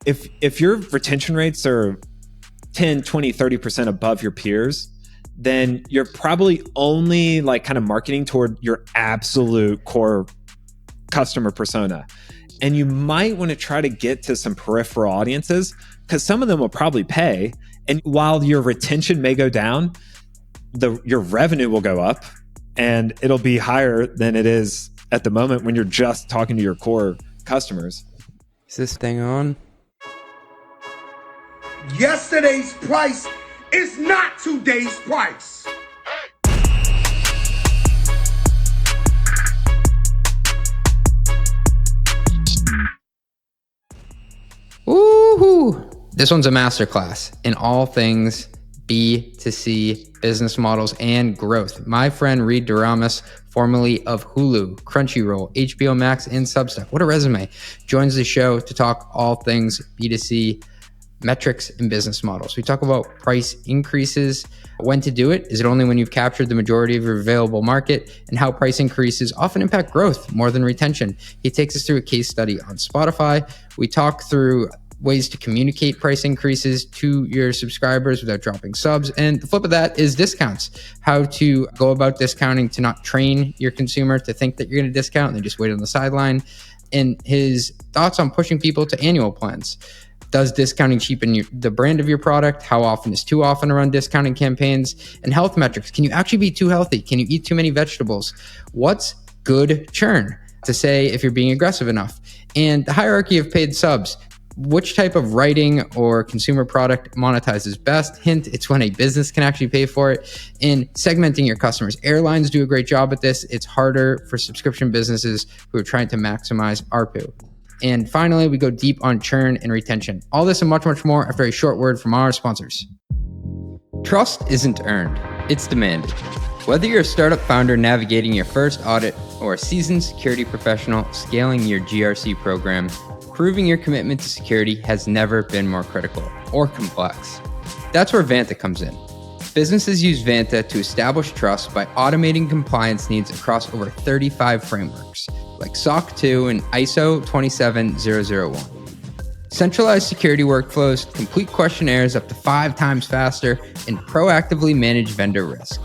if your retention rates are 10, 20, 30% above your peers, then you're probably only like kind of marketing toward your absolute core customer persona. And you might want to try to get to some peripheral audiences because some of them will probably pay. And while your retention may go down, your revenue will go up and it'll be higher than it is at the moment when you're just talking to your core customers. Is this thing on? Yesterday's price is not today's price. Woohoo! This one's a masterclass in all things B2C business models and growth. My friend Reid, DeRamus, formerly of Hulu, Crunchyroll, HBO Max, and Substack. What a resume. Joins the show to talk all things B2C metrics and business models. We talk about price increases, when to do it. Is it only when you've captured the majority of your available market, and how price increases often impact growth more than retention. He takes us through a case study on Spotify. We talk through ways to communicate price increases to your subscribers without dropping subs. And the flip of that is discounts, how to go about discounting to not train your consumer to think that you're going to discount and they just wait on the sideline. And his thoughts on pushing people to annual plans. Does discounting cheapen the brand of your product? How often is too often to run discounting campaigns? And health metrics. Can you actually be too healthy? Can you eat too many vegetables? What's good churn to say if you're being aggressive enough? And the hierarchy of paid subs. Which type of writing or consumer product monetizes best? Hint, it's when a business can actually pay for it. And segmenting your customers. Airlines do a great job at this. It's harder for subscription businesses who are trying to maximize ARPU. And finally, we go deep on churn and retention. All this and much, much more after a short word from our sponsors. Trust isn't earned, it's demanded. Whether you're a startup founder navigating your first audit or a seasoned security professional scaling your GRC program, proving your commitment to security has never been more critical or complex. That's where Vanta comes in. Businesses use Vanta to establish trust by automating compliance needs across over 35 frameworks, like SOC 2 and ISO 27001. Centralize security workflows, complete questionnaires up to 5 times faster, and proactively manage vendor risk.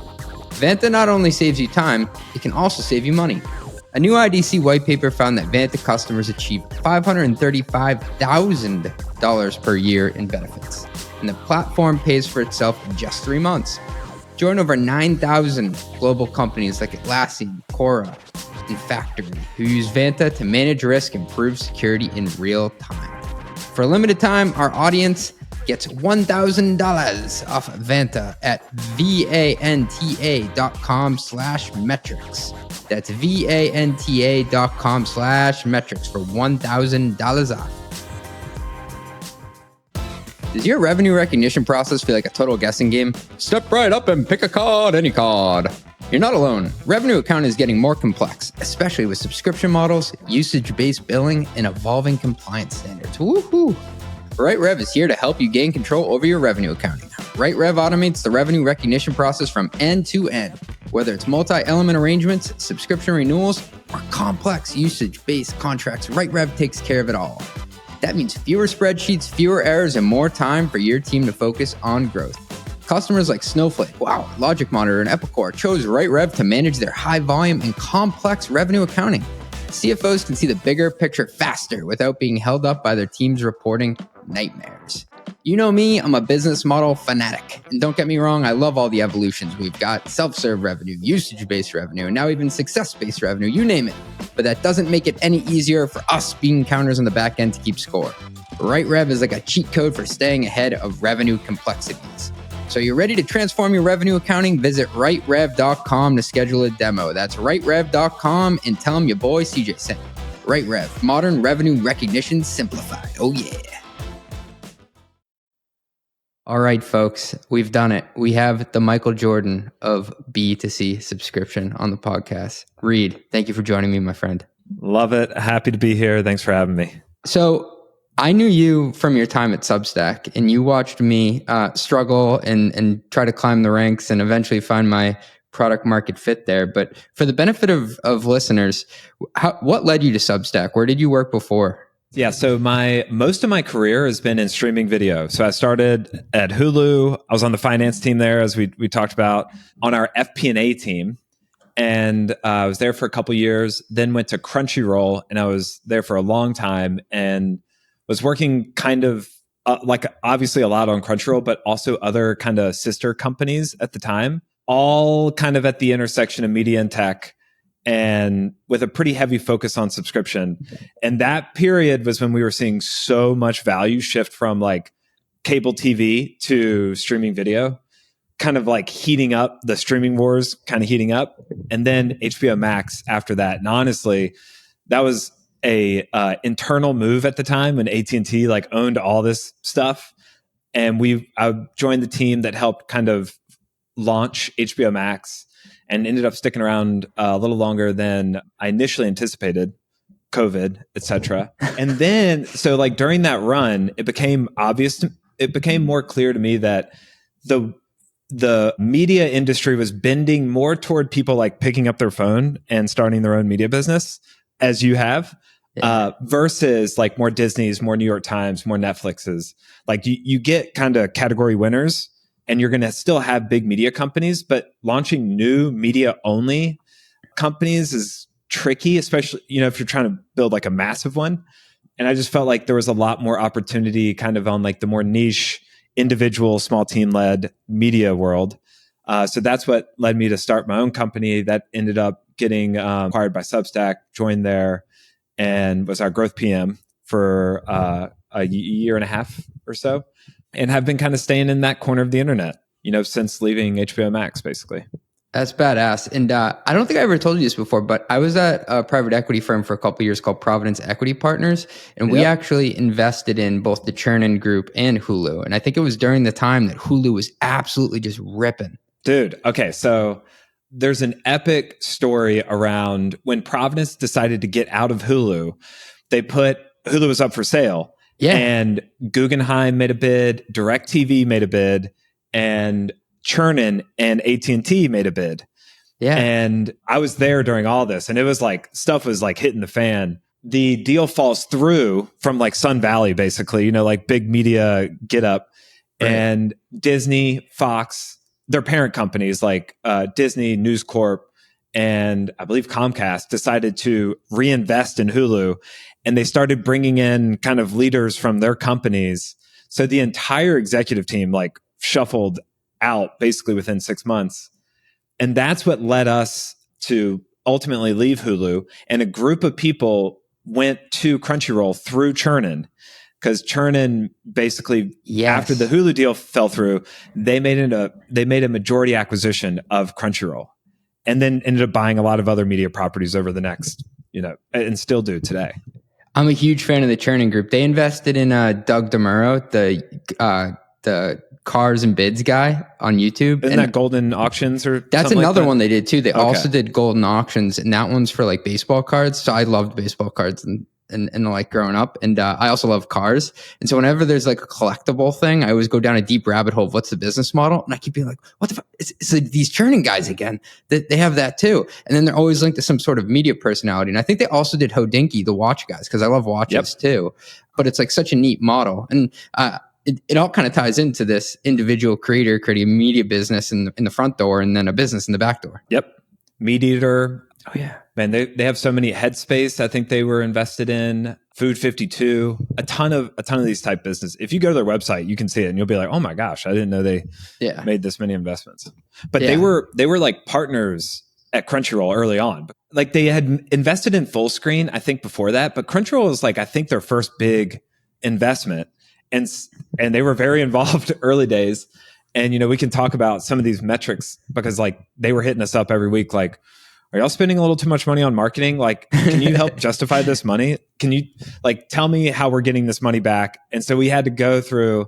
Vanta not only saves you time, it can also save you money. A new IDC white paper found that Vanta customers achieve $535,000 per year in benefits, and the platform pays for itself in just 3 months. Join over 9,000 global companies like Atlassian, Cora, and Factory, who use Vanta to manage risk and improve security in real time. For a limited time, our audience gets $1,000 off Vanta at vanta.com/metrics. That's vanta.com/metrics for $1,000 off. Does your revenue recognition process feel like a total guessing game? Step right up and pick a card, any card. You're not alone. Revenue accounting is getting more complex, especially with subscription models, usage-based billing, and evolving compliance standards. Woohoo! RightRev is here to help you gain control over your revenue accounting. RightRev automates the revenue recognition process from end to end. Whether it's multi-element arrangements, subscription renewals, or complex usage-based contracts, RightRev takes care of it all. That means fewer spreadsheets, fewer errors, and more time for your team to focus on growth. Customers like Snowflake, Logic Monitor, and Epicor chose RightRev to manage their high volume and complex revenue accounting. CFOs can see the bigger picture faster without being held up by their team's reporting nightmares. You know me, I'm a business model fanatic. And don't get me wrong, I love all the evolutions. We've got self-serve revenue, usage-based revenue, and now even success-based revenue, you name it. But that doesn't make it any easier for us bean counters on the back end to keep score. RightRev is like a cheat code for staying ahead of revenue complexities. So you're ready to transform your revenue accounting? Visit RightRev.com to schedule a demo. That's RightRev.com and tell them your boy CJ sent. RightRev, modern revenue recognition simplified. Oh yeah. All right, folks, we've done it. We have the Michael Jordan of B2C subscription on the podcast. Reid, thank you for joining me, my friend. Love it. Happy to be here. Thanks for having me. So I knew you from your time at Substack, and you watched me struggle and try to climb the ranks and eventually find my product market fit there. But for the benefit of listeners, what led you to Substack? Where did you work before? Yeah, so most of my career has been in streaming video. So I started at Hulu. I was on the finance team there, as we talked about, on our FP&A team, and I was there for a couple years. Then went to Crunchyroll, and I was there for a long time, and was working kind of like obviously a lot on Crunchyroll, but also other kind of sister companies at the time, all kind of at the intersection of media and tech, and with a pretty heavy focus on subscription. And that period was when we were seeing so much value shift from like cable TV to streaming video, kind of like heating up, the streaming wars kind of heating up. And then HBO Max after that. And honestly, that was a internal move at the time when AT&T like owned all this stuff. And I joined the team that helped kind of launch HBO Max, and ended up sticking around a little longer than I initially anticipated, COVID, etc. And then, so like during that run, it became more clear to me that the media industry was bending more toward people like picking up their phone and starting their own media business, as you have, versus like more Disney's, more New York Times, more Netflix's. Like you get kind of category winners, and you're going to still have big media companies, but launching new media only companies is tricky, especially, if you're trying to build like a massive one. And I just felt like there was a lot more opportunity kind of on like the more niche, individual, small team led media world. So that's what led me to start my own company that ended up getting acquired by Substack, joined there, and was our growth PM for a year and a half or so. And have been kind of staying in that corner of the internet, since leaving HBO Max, basically. That's badass. And I don't think I ever told you this before, but I was at a private equity firm for a couple of years called Providence Equity Partners. And we actually invested in both the Cheapen group and Hulu. And I think it was during the time that Hulu was absolutely just ripping. Dude, okay. So there's an epic story around when Providence decided to get out of Hulu. Hulu was up for sale. Yeah. And Guggenheim made a bid, DirecTV made a bid, and Cheapen and AT&T made a bid. Yeah. And I was there during all this, and it was like stuff was like hitting the fan. The deal falls through from like Sun Valley, basically, like big media get up. Right. And Disney, Fox, their parent companies like Disney, News Corp, and I believe Comcast decided to reinvest in Hulu. And they started bringing in kind of leaders from their companies. So the entire executive team like shuffled out basically within 6 months. And that's what led us to ultimately leave Hulu. And a group of people went to Crunchyroll through Cheapen, because Cheapen basically, after the Hulu deal fell through, they made a majority acquisition of Crunchyroll, and then ended up buying a lot of other media properties over the next, and still do today. I'm a huge fan of the Cheapen group. They invested in Doug DeMuro, the cars and bids guy on YouTube. Isn't that Golden Auctions or that's another like that? one they did too. They also did Golden Auctions, and that one's for like baseball cards. So I loved baseball cards and like growing up. And I also love cars. And so whenever there's like a collectible thing, I always go down a deep rabbit hole of what's the business model. And I keep being like, what the fuck? It's like these Cheapen guys again. They have that too. And then they're always linked to some sort of media personality. And I think they also did Hodinkee, the watch guys, because I love watches too. But it's like such a neat model. And it all kind of ties into this individual creator creating a media business in the front door, and then a business in the back door. Yep. MeatEater. Oh yeah. Man, they have so many. Headspace, I think they were invested in. Food 52, a ton of these type business. If you go to their website, you can see it, and you'll be like, "Oh my gosh, I didn't know they made this many investments." But they were like partners at Crunchyroll early on. Like they had invested in Fullscreen, I think, before that. But Crunchyroll was like, I think, their first big investment, and they were very involved early days. And we can talk about some of these metrics, because like they were hitting us up every week, like, are y'all spending a little too much money on marketing? Like, can you help justify this money? Can you like tell me how we're getting this money back? And so we had to go through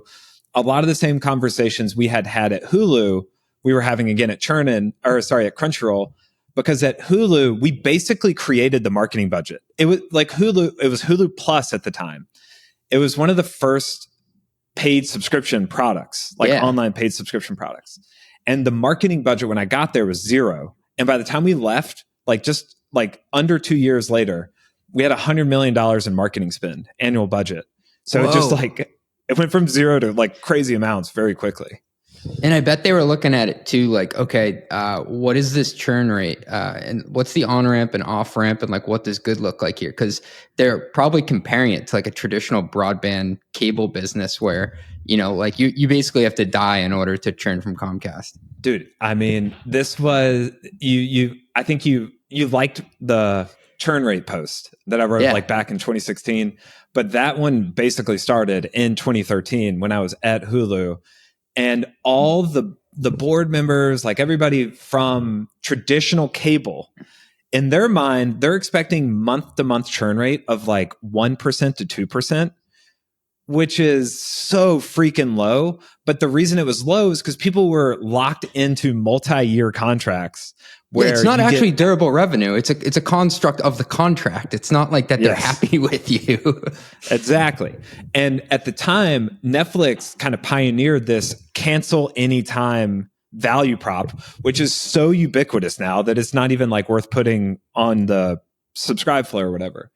a lot of the same conversations we had at Hulu. We were having again at Crunchyroll, because at Hulu, we basically created the marketing budget. It was like Hulu, it was Hulu Plus at the time. It was one of the first paid subscription products, like online paid subscription products. And the marketing budget when I got there was zero. And by the time we left, like just like under 2 years later, we had $100 million in marketing spend, annual budget. So it just like, it went from zero to like crazy amounts very quickly. And I bet they were looking at it too, like, okay, what is this churn rate? And what's the on-ramp and off-ramp? And like, what does good look like here? Because they're probably comparing it to like a traditional broadband cable business where, you know, like you basically have to die in order to churn from Comcast. Dude, I mean, this was, I think you liked the churn rate post that I wrote like back in 2016. But that one basically started in 2013 when I was at Hulu. And all the board members, like everybody from traditional cable, in their mind, they're expecting month-to-month churn rate of like 1% to 2%, which is so freaking low. But the reason it was low is because people were locked into multi-year contracts. Where it's not actually durable revenue. It's a construct of the contract. It's not like that they're happy with you. Exactly. And at the time, Netflix kind of pioneered this cancel anytime value prop, which is so ubiquitous now that it's not even like worth putting on the subscribe flow or whatever.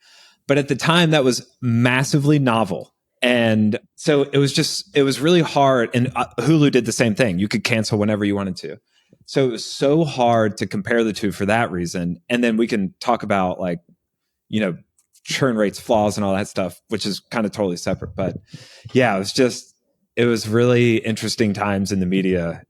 But at the time, that was massively novel. And so it was really hard. And Hulu did the same thing. You could cancel whenever you wanted to. So it was so hard to compare the two for that reason. And then we can talk about like, you know, churn rates, flaws and all that stuff, which is kind of totally separate. But yeah, it was really interesting times in the media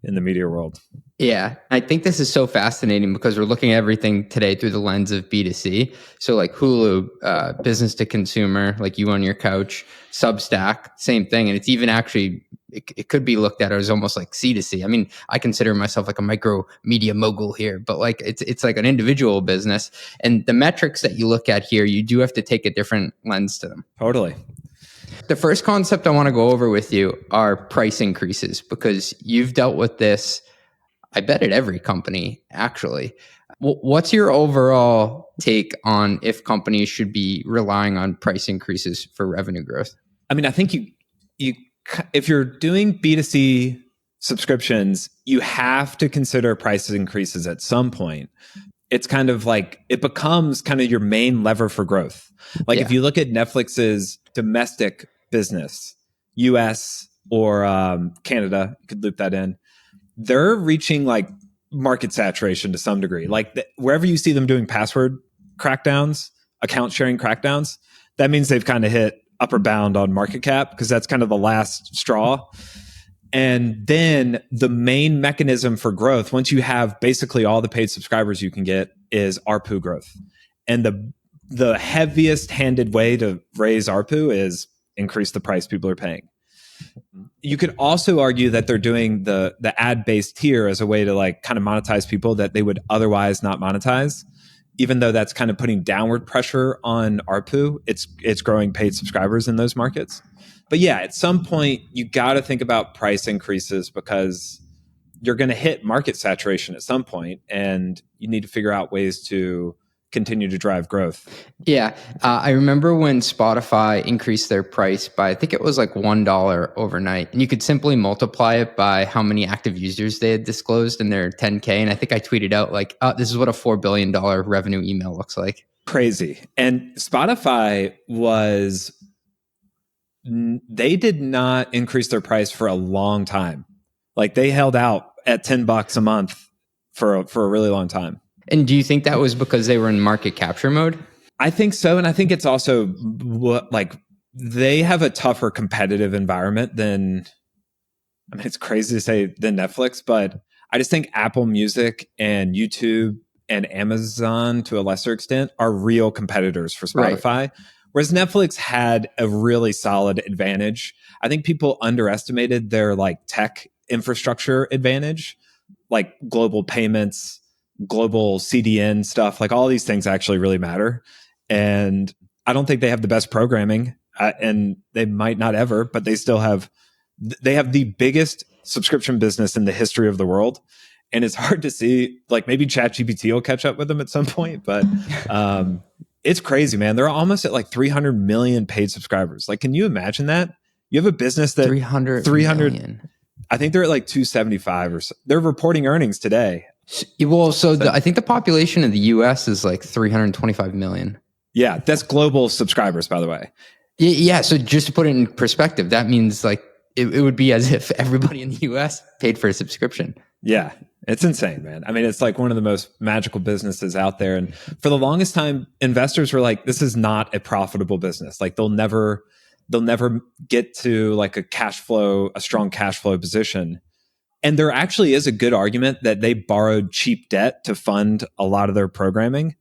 world. Yeah. I think this is so fascinating because we're looking at everything today through the lens of B2C. So like Hulu, business to consumer, like you on your couch, Substack, same thing. And it's even actually, it could be looked at as almost like C2C. I mean, I consider myself like a micro media mogul here, but like it's like an individual business. And the metrics that you look at here, you do have to take a different lens to them. Totally. The first concept I want to go over with you are price increases, because you've dealt with this, I bet, at every company, actually. What's your overall take on if companies should be relying on price increases for revenue growth? I mean, I think you if you're doing B2C subscriptions, you have to consider price increases at some point. It's kind of like, it becomes kind of your main lever for growth. Like if you look at Netflix's domestic business, US or Canada, you could loop that in, they're reaching like market saturation to some degree. Like wherever you see them doing password crackdowns, account sharing crackdowns, that means they've kind of hit upper bound on market cap, because that's kind of the last straw. And then the main mechanism for growth, once you have basically all the paid subscribers you can get, is ARPU growth. And the heaviest handed way to raise ARPU is increase the price people are paying. You could also argue that they're doing the ad-based tier as a way to like kind of monetize people that they would otherwise not monetize. Even though that's kind of putting downward pressure on ARPU, it's growing paid subscribers in those markets. But yeah, at some point, you got to think about price increases, because you're going to hit market saturation at some point, and you need to figure out ways to continue to drive growth. Yeah. I remember when Spotify increased their price by, I think it was like $1 overnight, and you could simply multiply it by how many active users they had disclosed in their 10K. And I think I tweeted out like, this is what a $4 billion revenue email looks like. Crazy. And Spotify they did not increase their price for a long time. Like they held out at $10 a month for a really long time. And do you think that was because they were in market capture mode? I think so. And I think it's also like they have a tougher competitive environment than, I mean, it's crazy to say than Netflix, but I just think Apple Music and YouTube and Amazon to a lesser extent are real competitors for Spotify. Right. Whereas Netflix had a really solid advantage. I think people underestimated their like tech infrastructure advantage, like global payments, global CDN stuff, like all these things actually really matter. And I don't think they have the best programming, and they might not ever, but they have the biggest subscription business in the history of the world. And it's hard to see, like maybe ChatGPT will catch up with them at some point, but it's crazy, man. They're almost at like 300 million paid subscribers. Like, can you imagine that? You have a business that 300 million. I think they're at like 275 or so. They're reporting earnings today. Well, I think the population of the US is like 325 million. Yeah, that's global subscribers, by the way. Yeah. So just to put it in perspective, that means like it would be as if everybody in the US paid for a subscription. Yeah, it's insane, man. I mean, it's like one of the most magical businesses out there. And for the longest time, investors were like, this is not a profitable business. Like they'll never get to like a strong cash flow position. And there actually is a good argument that they borrowed cheap debt to fund a lot of their programming.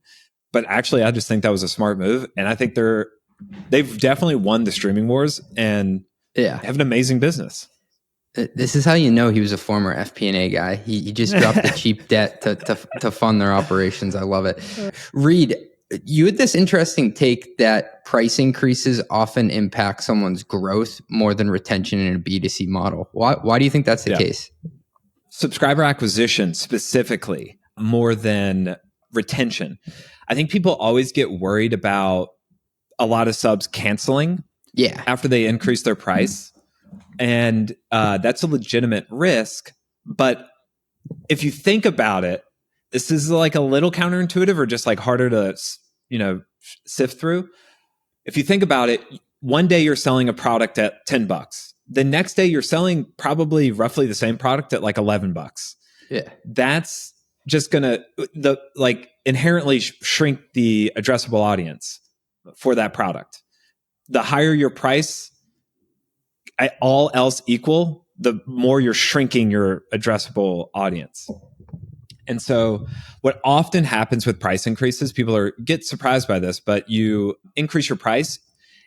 But actually, I just think that was a smart move. And I think they've definitely won the streaming wars and have an amazing business. This is how you know he was a former FP&A guy. He just dropped the cheap debt to fund their operations. I love it. Reid, you had this interesting take that price increases often impact someone's growth more than retention in a B2C model. Why do you think that's the case? Subscriber acquisition specifically more than retention. I think people always get worried about a lot of subs canceling after they increase their price. And that's a legitimate risk. But if you think about it, this is like a little counterintuitive or just like harder to, sift through. If you think about it, one day you're selling a product at $10. The next day you're selling probably roughly the same product at like $11. Yeah. That's just gonna inherently shrink the addressable audience for that product. The higher your price, all else equal, the more you're shrinking your addressable audience. And so what often happens with price increases, people get surprised by this, but you increase your price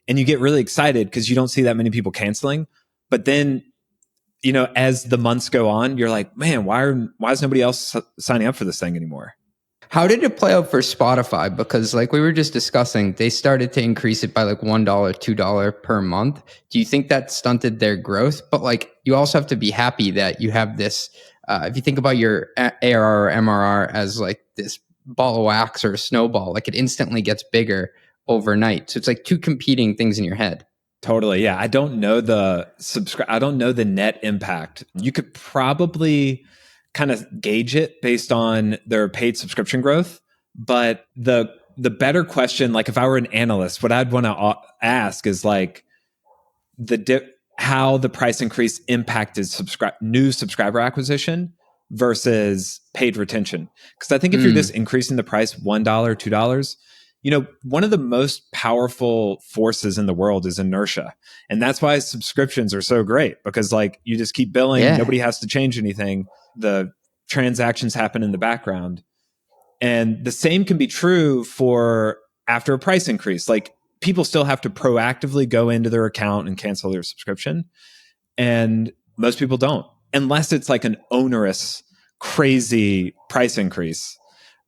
and you get really excited because you don't see that many people canceling. But then, as the months go on, you're like, man, why is nobody else signing up for this thing anymore? How did it play out for Spotify? Because like we were just discussing, they started to increase it by like $1, $2 per month. Do you think that stunted their growth? But like you also have to be happy that you have this, if you think about your ARR or MRR as like this ball of wax or a snowball, like it instantly gets bigger overnight. So it's like two competing things in your head. Totally. Yeah. I don't know I don't know the net impact. You could probably kind of gauge it based on their paid subscription growth. But the better question, like if I were an analyst, what I'd want to ask is like how the price increase impacted new subscriber acquisition versus paid retention. Because I think if you're just increasing the price $1, $2, one of the most powerful forces in the world is inertia. And that's why subscriptions are so great, because like you just keep billing, nobody has to change anything. The transactions happen in the background. And the same can be true for after a price increase. Like people still have to proactively go into their account and cancel their subscription. And most people don't, unless it's like an onerous, crazy price increase,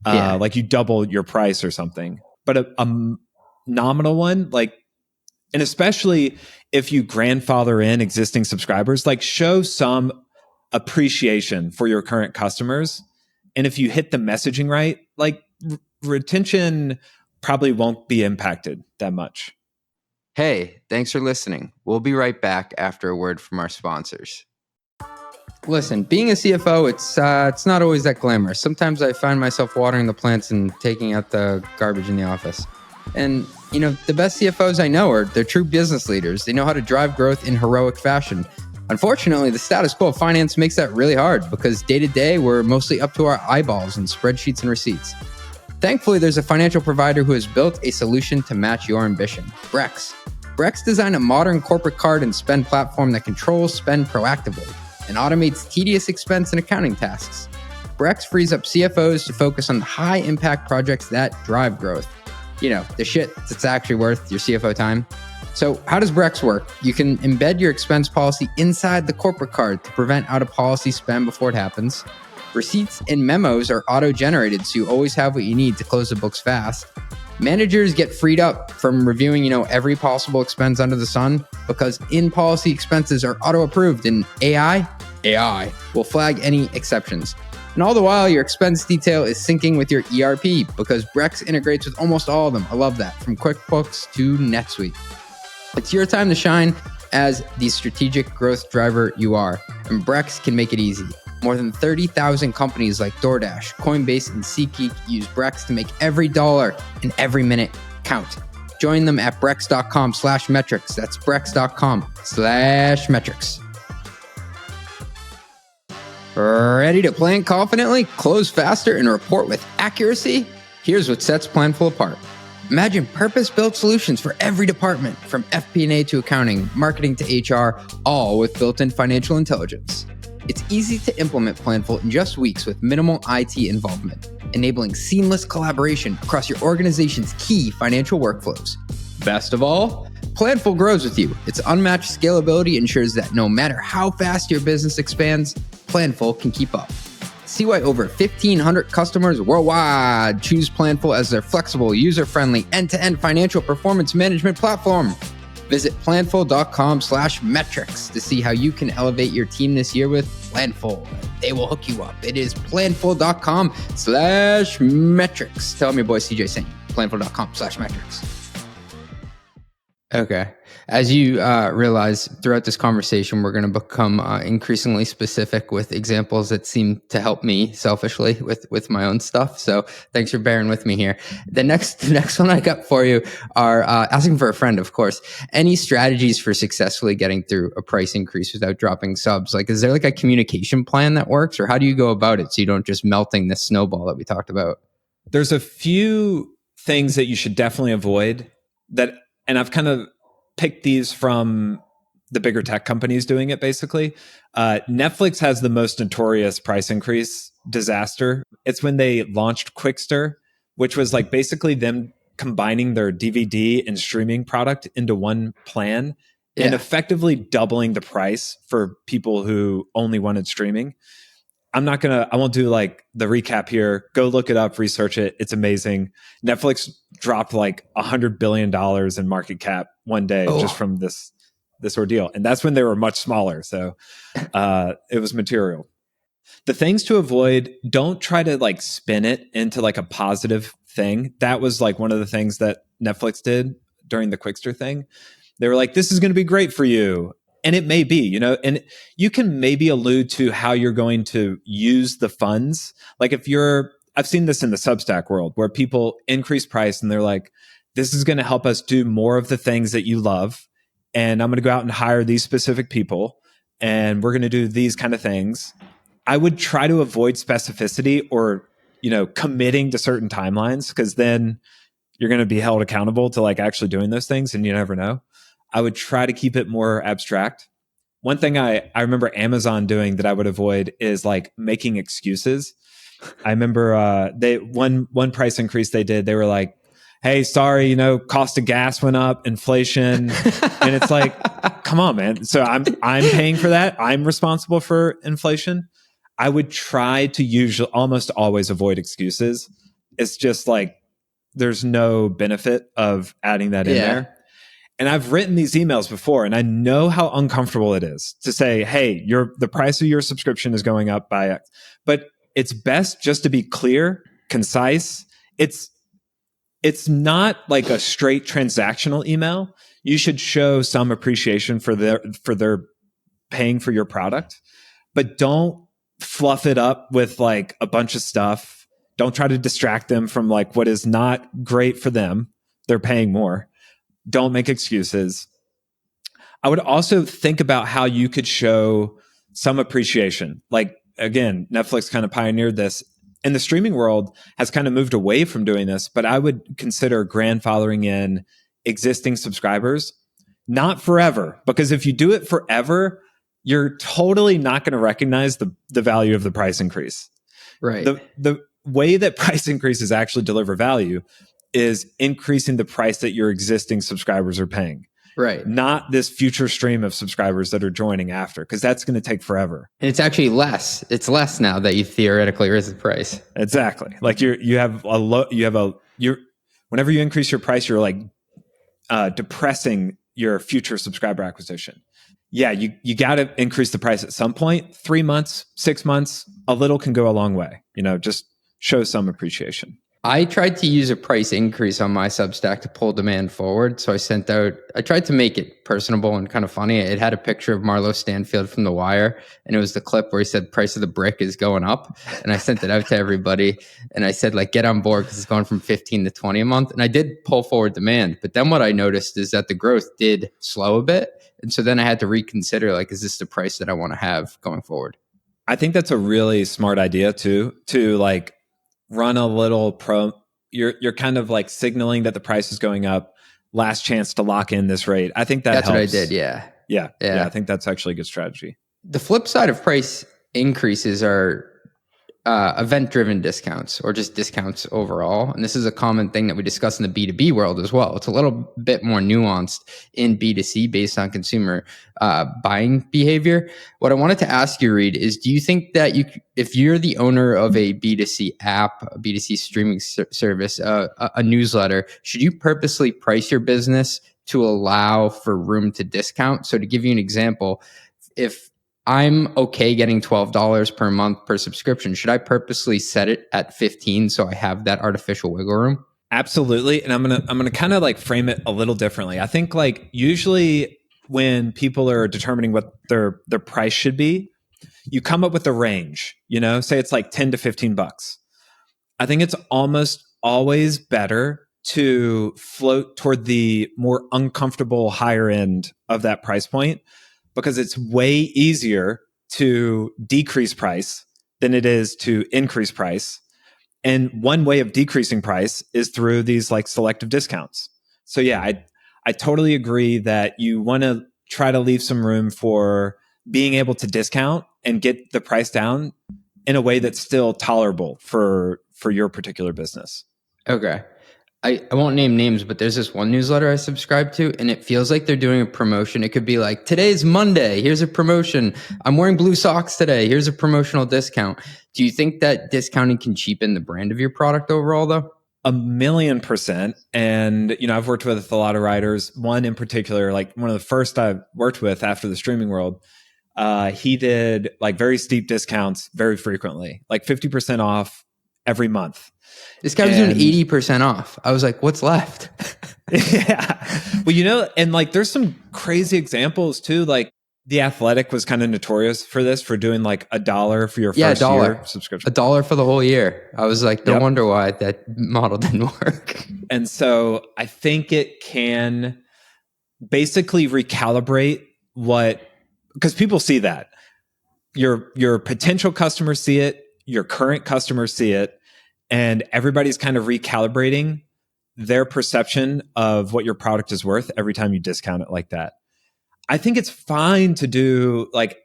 like you double your price or something. But a nominal one, like, and especially if you grandfather in existing subscribers, like show some appreciation for your current customers. And if you hit the messaging right, like retention probably won't be impacted that much. Hey, thanks for listening. We'll be right back after a word from our sponsors. Listen, being a CFO, it's not always that glamorous. Sometimes I find myself watering the plants and taking out the garbage in the office. And, the best CFOs I know they're true business leaders. They know how to drive growth in heroic fashion. Unfortunately, the status quo of finance makes that really hard because day to day, we're mostly up to our eyeballs in spreadsheets and receipts. Thankfully, there's a financial provider who has built a solution to match your ambition, Brex. Brex designed a modern corporate card and spend platform that controls spend proactively and automates tedious expense and accounting tasks. Brex frees up CFOs to focus on the high-impact projects that drive growth. The shit that's actually worth your CFO time. So how does Brex work? You can embed your expense policy inside the corporate card to prevent out-of-policy spend before it happens. Receipts and memos are auto-generated, so you always have what you need to close the books fast. Managers get freed up from reviewing, every possible expense under the sun because in-policy expenses are auto-approved and AI will flag any exceptions. And all the while, your expense detail is syncing with your ERP because Brex integrates with almost all of them. I love that, from QuickBooks to NetSuite. It's your time to shine as the strategic growth driver you are, and Brex can make it easy. More than 30,000 companies like DoorDash, Coinbase, and SeatGeek use Brex to make every dollar and every minute account. Join them at brex.com/metrics. That's brex.com/metrics. Ready to plan confidently, close faster, and report with accuracy? Here's what sets Planful apart. Imagine purpose-built solutions for every department, from FP&A to accounting, marketing to HR, all with built-in financial intelligence. It's easy to implement Planful in just weeks with minimal IT involvement, enabling seamless collaboration across your organization's key financial workflows. Best of all, Planful grows with you. Its unmatched scalability ensures that no matter how fast your business expands, Planful can keep up. See why over 1,500 customers worldwide choose Planful as their flexible, user-friendly, end-to-end financial performance management platform. Visit planful.com/metrics to see how you can elevate your team this year with Planful. They will hook you up. It is planful.com/metrics. Tell me your boy CJ sent you. Planful.com/metrics. Okay. As you realize throughout this conversation, we're going to become increasingly specific with examples that seem to help me selfishly with my own stuff. So thanks for bearing with me here. The next one I got for you are asking for a friend, of course. Any strategies for successfully getting through a price increase without dropping subs? Like, is there like a communication plan that works, or how do you go about it so you don't just melting this snowball that we talked about? There's a few things that you should definitely avoid and I've kind of picked these from the bigger tech companies doing it, basically. Netflix has the most notorious price increase disaster. It's when they launched Quickster, which was like basically them combining their DVD and streaming product into one plan and effectively doubling the price for people who only wanted streaming. I won't do like the recap here. Go look it up, research it. It's amazing. Netflix dropped like $100 billion in market cap one day just from this ordeal. And that's when they were much smaller. So it was material. The things to avoid, don't try to like spin it into like a positive thing. That was like one of the things that Netflix did during the Quickster thing. They were like, this is going to be great for you. And it may be, and you can maybe allude to how you're going to use the funds. Like I've seen this in the Substack world where people increase price and they're like, this is going to help us do more of the things that you love. And I'm going to go out and hire these specific people and we're going to do these kind of things. I would try to avoid specificity or, committing to certain timelines, because then you're going to be held accountable to like actually doing those things and you never know. I would try to keep it more abstract. One thing I remember Amazon doing that I would avoid is like making excuses. I remember one price increase they did. They were like, "Hey, sorry, cost of gas went up, inflation," and it's like, come on, man. So I'm paying for that. I'm responsible for inflation. I would try to almost always avoid excuses. It's just like there's no benefit of adding that in there. And I've written these emails before, and I know how uncomfortable it is to say, hey, the price of your subscription is going up by X. But it's best just to be clear, concise. It's not like a straight transactional email. You should show some appreciation for their paying for your product, but don't fluff it up with like a bunch of stuff. Don't try to distract them from like what is not great for them. They're paying more. Don't make excuses. I would also think about how you could show some appreciation. Like, again, Netflix kind of pioneered this. And the streaming world has kind of moved away from doing this, but I would consider grandfathering in existing subscribers. Not forever, because if you do it forever, you're totally not going to recognize the value of the price increase. Right. The way that price increases actually deliver value is increasing the price that your existing subscribers are paying. Right. Not this future stream of subscribers that are joining after, because that's going to take forever. And it's actually less. It's less now that you theoretically raise the price. Exactly. Like whenever you increase your price, you're like depressing your future subscriber acquisition. Yeah, you got to increase the price at some point. 3 months, 6 months, a little can go a long way. Just show some appreciation. I tried to use a price increase on my Substack to pull demand forward. So I tried to make it personable and kind of funny. It had a picture of Marlo Stanfield from The Wire, and it was the clip where he said, price of the brick is going up. And I sent it out to everybody. And I said, like, get on board because it's going from 15 to 20 a month. And I did pull forward demand. But then what I noticed is that the growth did slow a bit. And so then I had to reconsider, like, is this the price that I want to have going forward? I think that's a really smart idea too, to like run a little you're kind of like signaling that the price is going up, last chance to lock in this rate. I think that's helps. What I did. Yeah. I think that's actually a good strategy. The flip side of price increases are event-driven discounts or just discounts overall. And this is a common thing that we discuss in the B2B world as well. It's a little bit more nuanced in B2C based on consumer buying behavior. What I wanted to ask you, Reid, is do you think that if you're the owner of a B2C app, a B2C streaming service, a newsletter, should you purposely price your business to allow for room to discount? So to give you an example, if I'm okay getting $12 per month per subscription, should I purposely set it at 15 so I have that artificial wiggle room? Absolutely. And I'm gonna kind of like frame it a little differently. I think like usually when people are determining what their price should be, you come up with a range, say it's like 10 to 15 bucks. I think it's almost always better to float toward the more uncomfortable higher end of that price point, because it's way easier to decrease price than it is to increase price. And one way of decreasing price is through these like selective discounts. So yeah, I totally agree that you want to try to leave some room for being able to discount and get the price down in a way that's still tolerable for your particular business. Okay. I won't name names, but there's this one newsletter I subscribe to, and it feels like they're doing a promotion. It could be like, today's Monday, here's a promotion. I'm wearing blue socks today. Here's a promotional discount. Do you think that discounting can cheapen the brand of your product overall, though? 1,000,000%. And, I've worked with a lot of writers. One in particular, like one of the first I worked with after the streaming world, he did like very steep discounts very frequently, like 50% off every month. This guy was doing 80% off. I was like, what's left? Yeah. Well, and like there's some crazy examples too. Like The Athletic was kind of notorious for this, for doing like $1 for your first year subscription. $1 for the whole year. I was like, no wonder why that model didn't work. And so I think it can basically recalibrate because people see that. Your potential customers see it, your current customers see it, and everybody's kind of recalibrating their perception of what your product is worth every time you discount it like that. I think it's fine to do like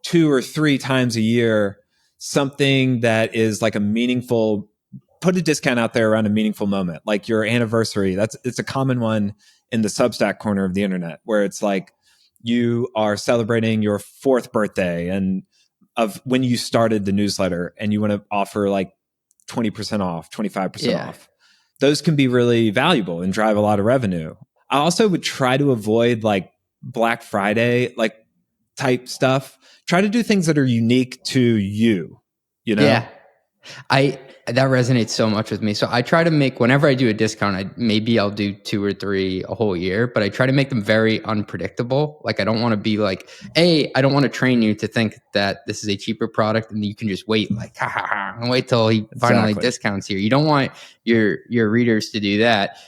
2 or 3 times a year something that is like put a discount out there around a meaningful moment, like your anniversary. It's a common one in the Substack corner of the internet, where it's like you are celebrating your 4th birthday and of when you started the newsletter, and you want to offer like 20% off, 25% off. Those can be really valuable and drive a lot of revenue. I also would try to avoid like Black Friday, like type stuff. Try to do things that are unique to you, Yeah. That resonates so much with me. So I try to make, whenever I do a discount, maybe I'll do 2 or 3 a whole year, but I try to make them very unpredictable. Like I don't want to be like, I don't want to train you to think that this is a cheaper product and you can just wait, like, and wait till he finally discounts here. You don't want your readers to do that.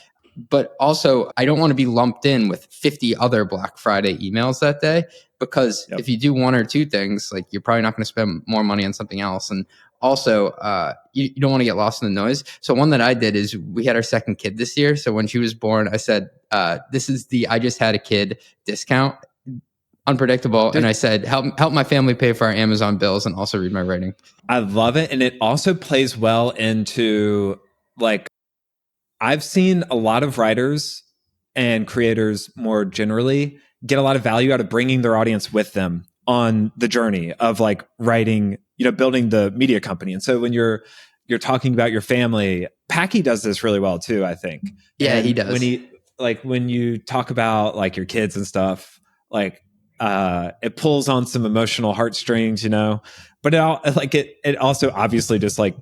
But also, I don't want to be lumped in with 50 other Black Friday emails that day, because if you do 1 or 2 things, like you're probably not going to spend more money on something else. And also, you don't want to get lost in the noise. So one that I did is, we had our 2nd kid this year. So when she was born, I said, this is the I just had a kid discount, unpredictable. And I said, help my family pay for our Amazon bills and also read my writing. I love it. And it also plays well into like, I've seen a lot of writers and creators more generally get a lot of value out of bringing their audience with them on the journey of like writing, building the media company. And so when you're talking about your family, Packy does this really well too, I think. Yeah, he does. When you talk about like your kids and stuff, like it pulls on some emotional heartstrings, but it also obviously just like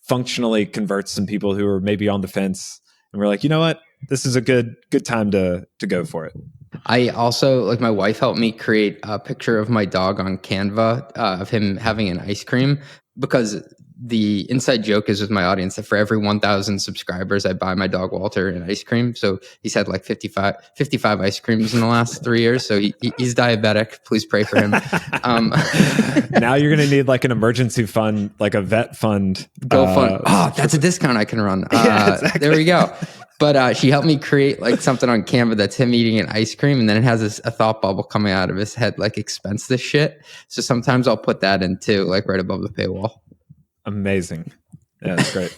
functionally converts some people who are maybe on the fence, and we're like, you know what, this is a good time to go for it. I also, like, my wife helped me create a picture of my dog on Canva of him having an ice cream, because the inside joke is with my audience that for every 1,000 subscribers, I buy my dog Walter an ice cream. So he's had like 55 ice creams in the last 3 years. So he's diabetic. Please pray for him. Now you're going to need like an emergency fund, like a vet fund. Fund. Oh, that's a discount I can run. Yeah, exactly. There we go. But she helped me create like something on Canva that's him eating an ice cream, and then it has a thought bubble coming out of his head, like, expense this shit. So sometimes I'll put that in too, like right above the paywall. Amazing. Yeah, that's great.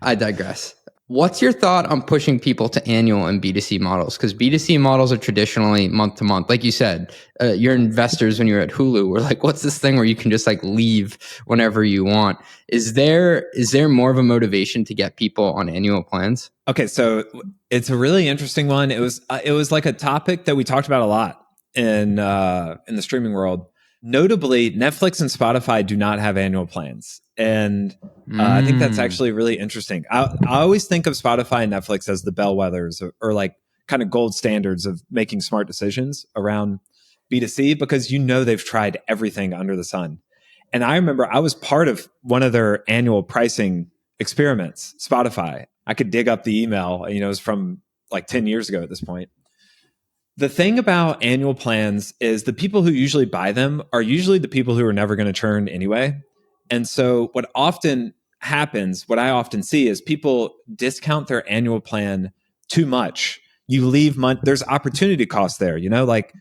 I digress. What's your thought on pushing people to annual and B2C models? Because B2C models are traditionally month to month. Like you said, your investors, when you're at Hulu, were like, what's this thing where you can just like leave whenever you want? Is there more of a motivation to get people on annual plans? Okay, so it's a really interesting one. It was like a topic that we talked about a lot in the streaming world. Notably, Netflix and Spotify do not have annual plans. And I think that's actually really interesting. I always think of Spotify and Netflix as the bellwethers or like kind of gold standards of making smart decisions around B2C, because they've tried everything under the sun. And I remember I was part of one of their annual pricing experiments, Spotify. I could dig up the email, it was from like 10 years ago at this point. The thing about annual plans is the people who usually buy them are usually the people who are never going to churn anyway. And so what often happens, what I often see, is people discount their annual plan too much. You leave month, there's opportunity cost there, like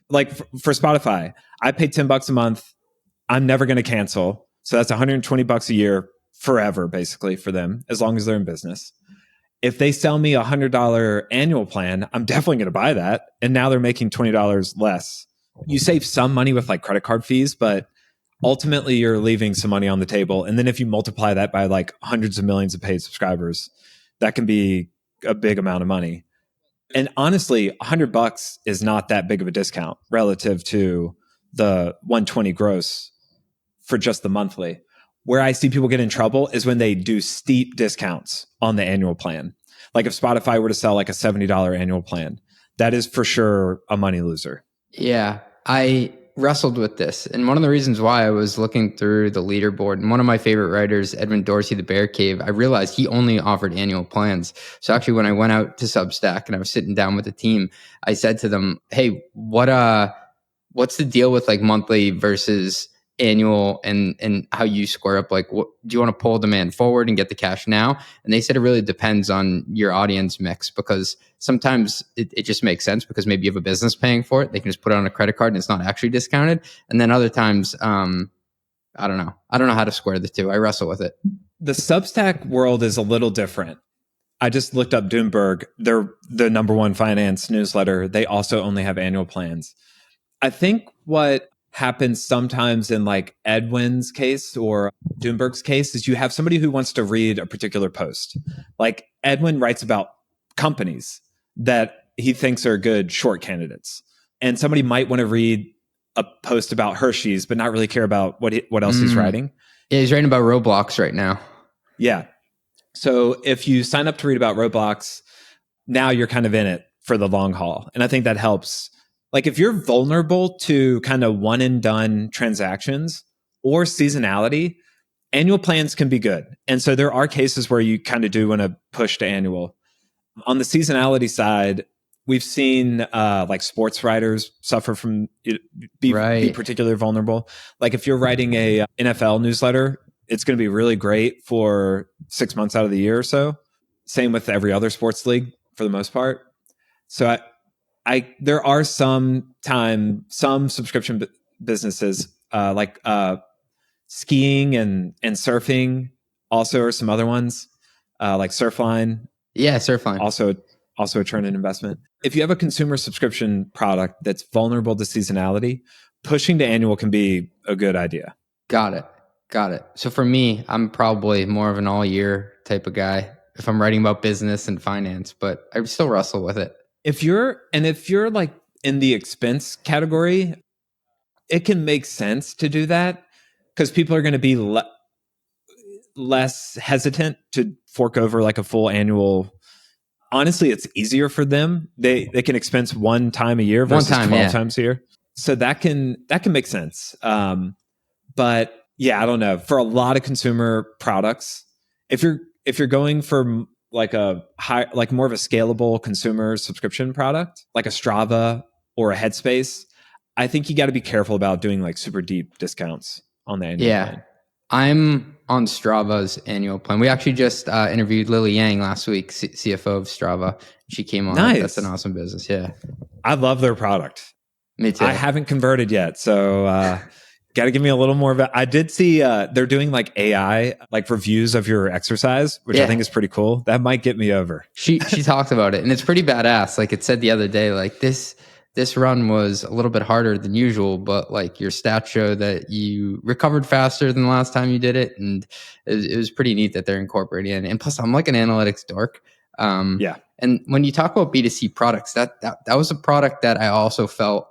for Spotify, I pay $10 a month. I'm never going to cancel. So that's $120 a year forever, basically, for them, as long as they're in business. If they sell me a $100 annual plan, I'm definitely going to buy that. And now they're making $20 less. You save some money with like credit card fees, but ultimately you're leaving some money on the table. And then if you multiply that by like hundreds of millions of paid subscribers, that can be a big amount of money. And honestly, $100 is not that big of a discount relative to the 120 gross for just the monthly. Where I see people get in trouble is when they do steep discounts on the annual plan. Like if Spotify were to sell like a $70 annual plan, that is for sure a money loser. Yeah, I wrestled with this. And one of the reasons why I was looking through the leaderboard, and one of my favorite writers, Edmund Dorsey, the Bear Cave, I realized he only offered annual plans. So actually when I went out to Substack and I was sitting down with the team, I said to them, hey, what's the deal with like monthly versus annual, and how you square up, like, what do you want to pull demand forward and get the cash now? And they said it really depends on your audience mix, because sometimes it just makes sense because maybe you have a business paying for it. They can just put it on a credit card and it's not actually discounted. And then other times, I don't know how to square the two. I wrestle with it. The Substack world is a little different. I just looked up Doomberg. They're the number one finance newsletter. They also only have annual plans. I think what happens sometimes in like Edwin's case or Doomberg's case is you have somebody who wants to read a particular post. Like Edwin writes about companies that he thinks are good short candidates. And somebody might want to read a post about Hershey's, but not really care about what else he's writing. Yeah, he's writing about Roblox right now. Yeah. So if you sign up to read about Roblox, now you're kind of in it for the long haul. And I think that helps. Like if you're vulnerable to kind of one and done transactions or seasonality, annual plans can be good. And so there are cases where you kind of do want to push to annual. On the seasonality side, we've seen like sports writers suffer from be particularly vulnerable. Like if you're writing a NFL newsletter, it's going to be really great for 6 months out of the year or so. Same with every other sports league for the most part. So there are some subscription businesses like skiing and surfing also, are some other ones like Surfline. Yeah, Surfline. Also a turn-in investment. If you have a consumer subscription product that's vulnerable to seasonality, pushing to annual can be a good idea. Got it. So for me, I'm probably more of an all-year type of guy if I'm writing about business and finance, but I still wrestle with it. If you're like in the expense category, it can make sense to do that because people are going to be less hesitant to fork over like a full annual. Honestly, it's easier for them. They can expense one time a year versus 12 times a year. So that can make sense. But yeah, I don't know. For a lot of consumer products, if you're going for like a high, like more of a scalable consumer subscription product, like a Strava or a Headspace, I think you got to be careful about doing like super deep discounts on the annual plan. I'm on Strava's annual plan. We actually just interviewed Lily Yang last week, CFO of Strava. She came on. Nice. That's an awesome business. Yeah. I love their product. Me too. I haven't converted yet. So got to give me a little more of it. I did see they're doing like AI, like reviews of your exercise, which I think is pretty cool. That might get me over. She talked about it and it's pretty badass. Like it said the other day, like this run was a little bit harder than usual, but like your stats show that you recovered faster than the last time you did it. And it was pretty neat that they're incorporating it. And plus I'm like an analytics dork. And when you talk about B2C products, that was a product that I also felt,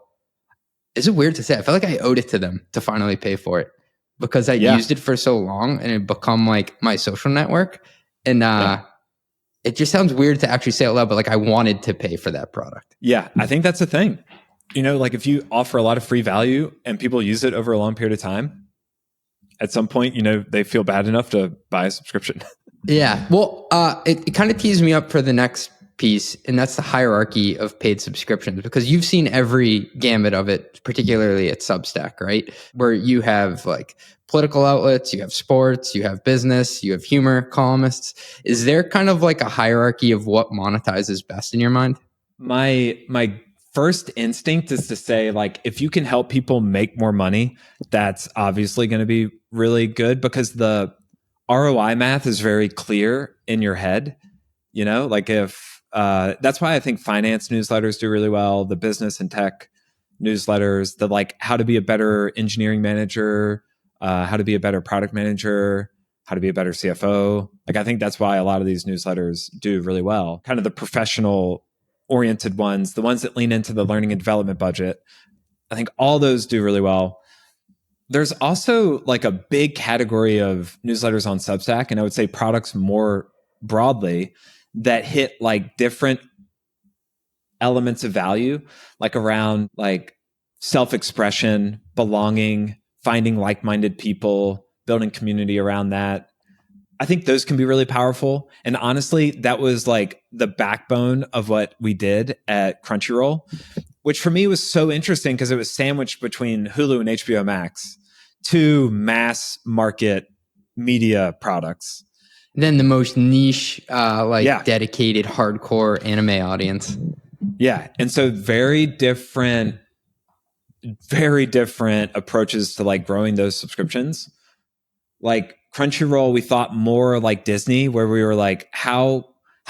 is it weird to say? I felt like I owed it to them to finally pay for it because I used it for so long and it become like my social network. And it just sounds weird to actually say it out loud, but like I wanted to pay for that product. Yeah, I think that's the thing. You know, like if you offer a lot of free value and people use it over a long period of time, at some point, you know, they feel bad enough to buy a subscription. Yeah. Well, it kind of tees me up for the next piece, and that's the hierarchy of paid subscriptions, because you've seen every gamut of it, particularly at Substack, right? Where you have like political outlets, you have sports, you have business, you have humor columnists. Is there kind of like a hierarchy of what monetizes best in your mind? My first instinct is to say, like, if you can help people make more money, that's obviously going to be really good because the ROI math is very clear in your head. You know, like if that's why I think finance newsletters do really well. The business and tech newsletters, the like how to be a better engineering manager, how to be a better product manager, how to be a better CFO. Like I think that's why a lot of these newsletters do really well. Kind of the professional oriented ones, the ones that lean into the learning and development budget. I think all those do really well. There's also like a big category of newsletters on Substack, and I would say products more broadly, that hit like different elements of value, like around like self-expression, belonging, finding like-minded people, building community around that. I think those can be really powerful. And honestly, that was like the backbone of what we did at Crunchyroll, which for me was so interesting because it was sandwiched between Hulu and HBO Max, two mass market media products. Then the most niche, dedicated hardcore anime audience. Yeah. And so very different approaches to like growing those subscriptions. Like Crunchyroll, we thought more like Disney, where we were like, how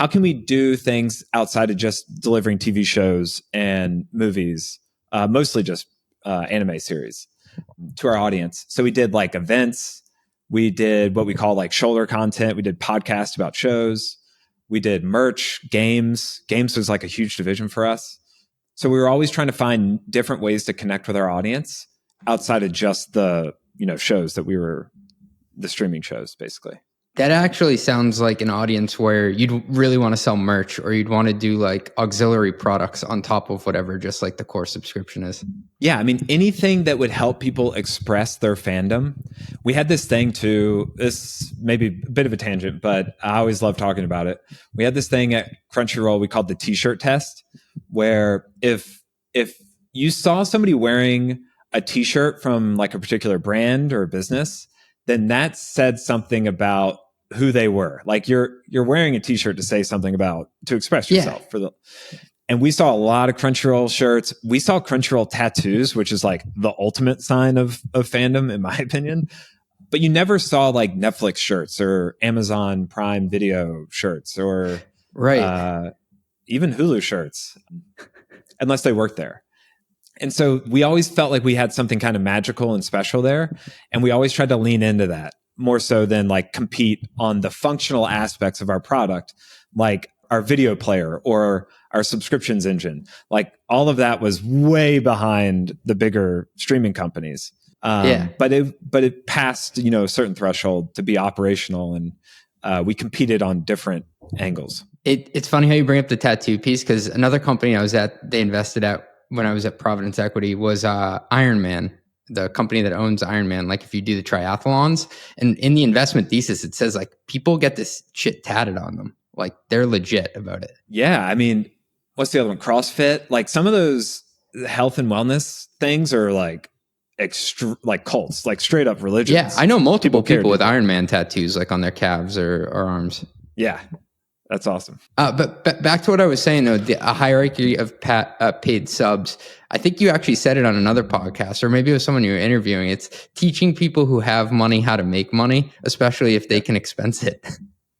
can we do things outside of just delivering TV shows and movies, mostly just anime series to our audience. So we did like events. We did what we call like shoulder content. We did podcasts about shows. We did merch, games. Games was like a huge division for us. So we were always trying to find different ways to connect with our audience outside of just the, you know, shows that we were, the streaming shows, basically. That actually sounds like an audience where you'd really want to sell merch, or you'd want to do like auxiliary products on top of whatever just like the core subscription is. Yeah, I mean, anything that would help people express their fandom. We had this thing too, this may be a bit of a tangent, but I always love talking about it. We had this thing at Crunchyroll we called the t-shirt test, where if you saw somebody wearing a t-shirt from like a particular brand or business, then that said something about who they were. Like you're wearing a t-shirt to say something about, to express yourself. And we saw a lot of Crunchyroll shirts. We saw Crunchyroll tattoos, which is like the ultimate sign of fandom, in my opinion. But you never saw like Netflix shirts or Amazon Prime Video shirts or even Hulu shirts, unless they worked there. And so we always felt like we had something kind of magical and special there. And we always tried to lean into that more so than like compete on the functional aspects of our product, like our video player or our subscriptions engine. Like all of that was way behind the bigger streaming companies. But it passed, a certain threshold to be operational, and we competed on different angles. It's funny how you bring up the tattoo piece, because another company I was at, they invested at when I was at Providence Equity, was Ironman, the company that owns Ironman. Like if you do the triathlons, and in the investment thesis, it says like people get this shit tatted on them. Like they're legit about it. Yeah. I mean, what's the other one? CrossFit. Like some of those health and wellness things are like like cults, like straight up religions. Yeah. I know multiple people with Ironman tattoos, like on their calves or arms. Yeah. That's awesome. But back to what I was saying, though, a hierarchy of paid subs. I think you actually said it on another podcast, or maybe it was someone you were interviewing. It's teaching people who have money how to make money, especially if they can expense it.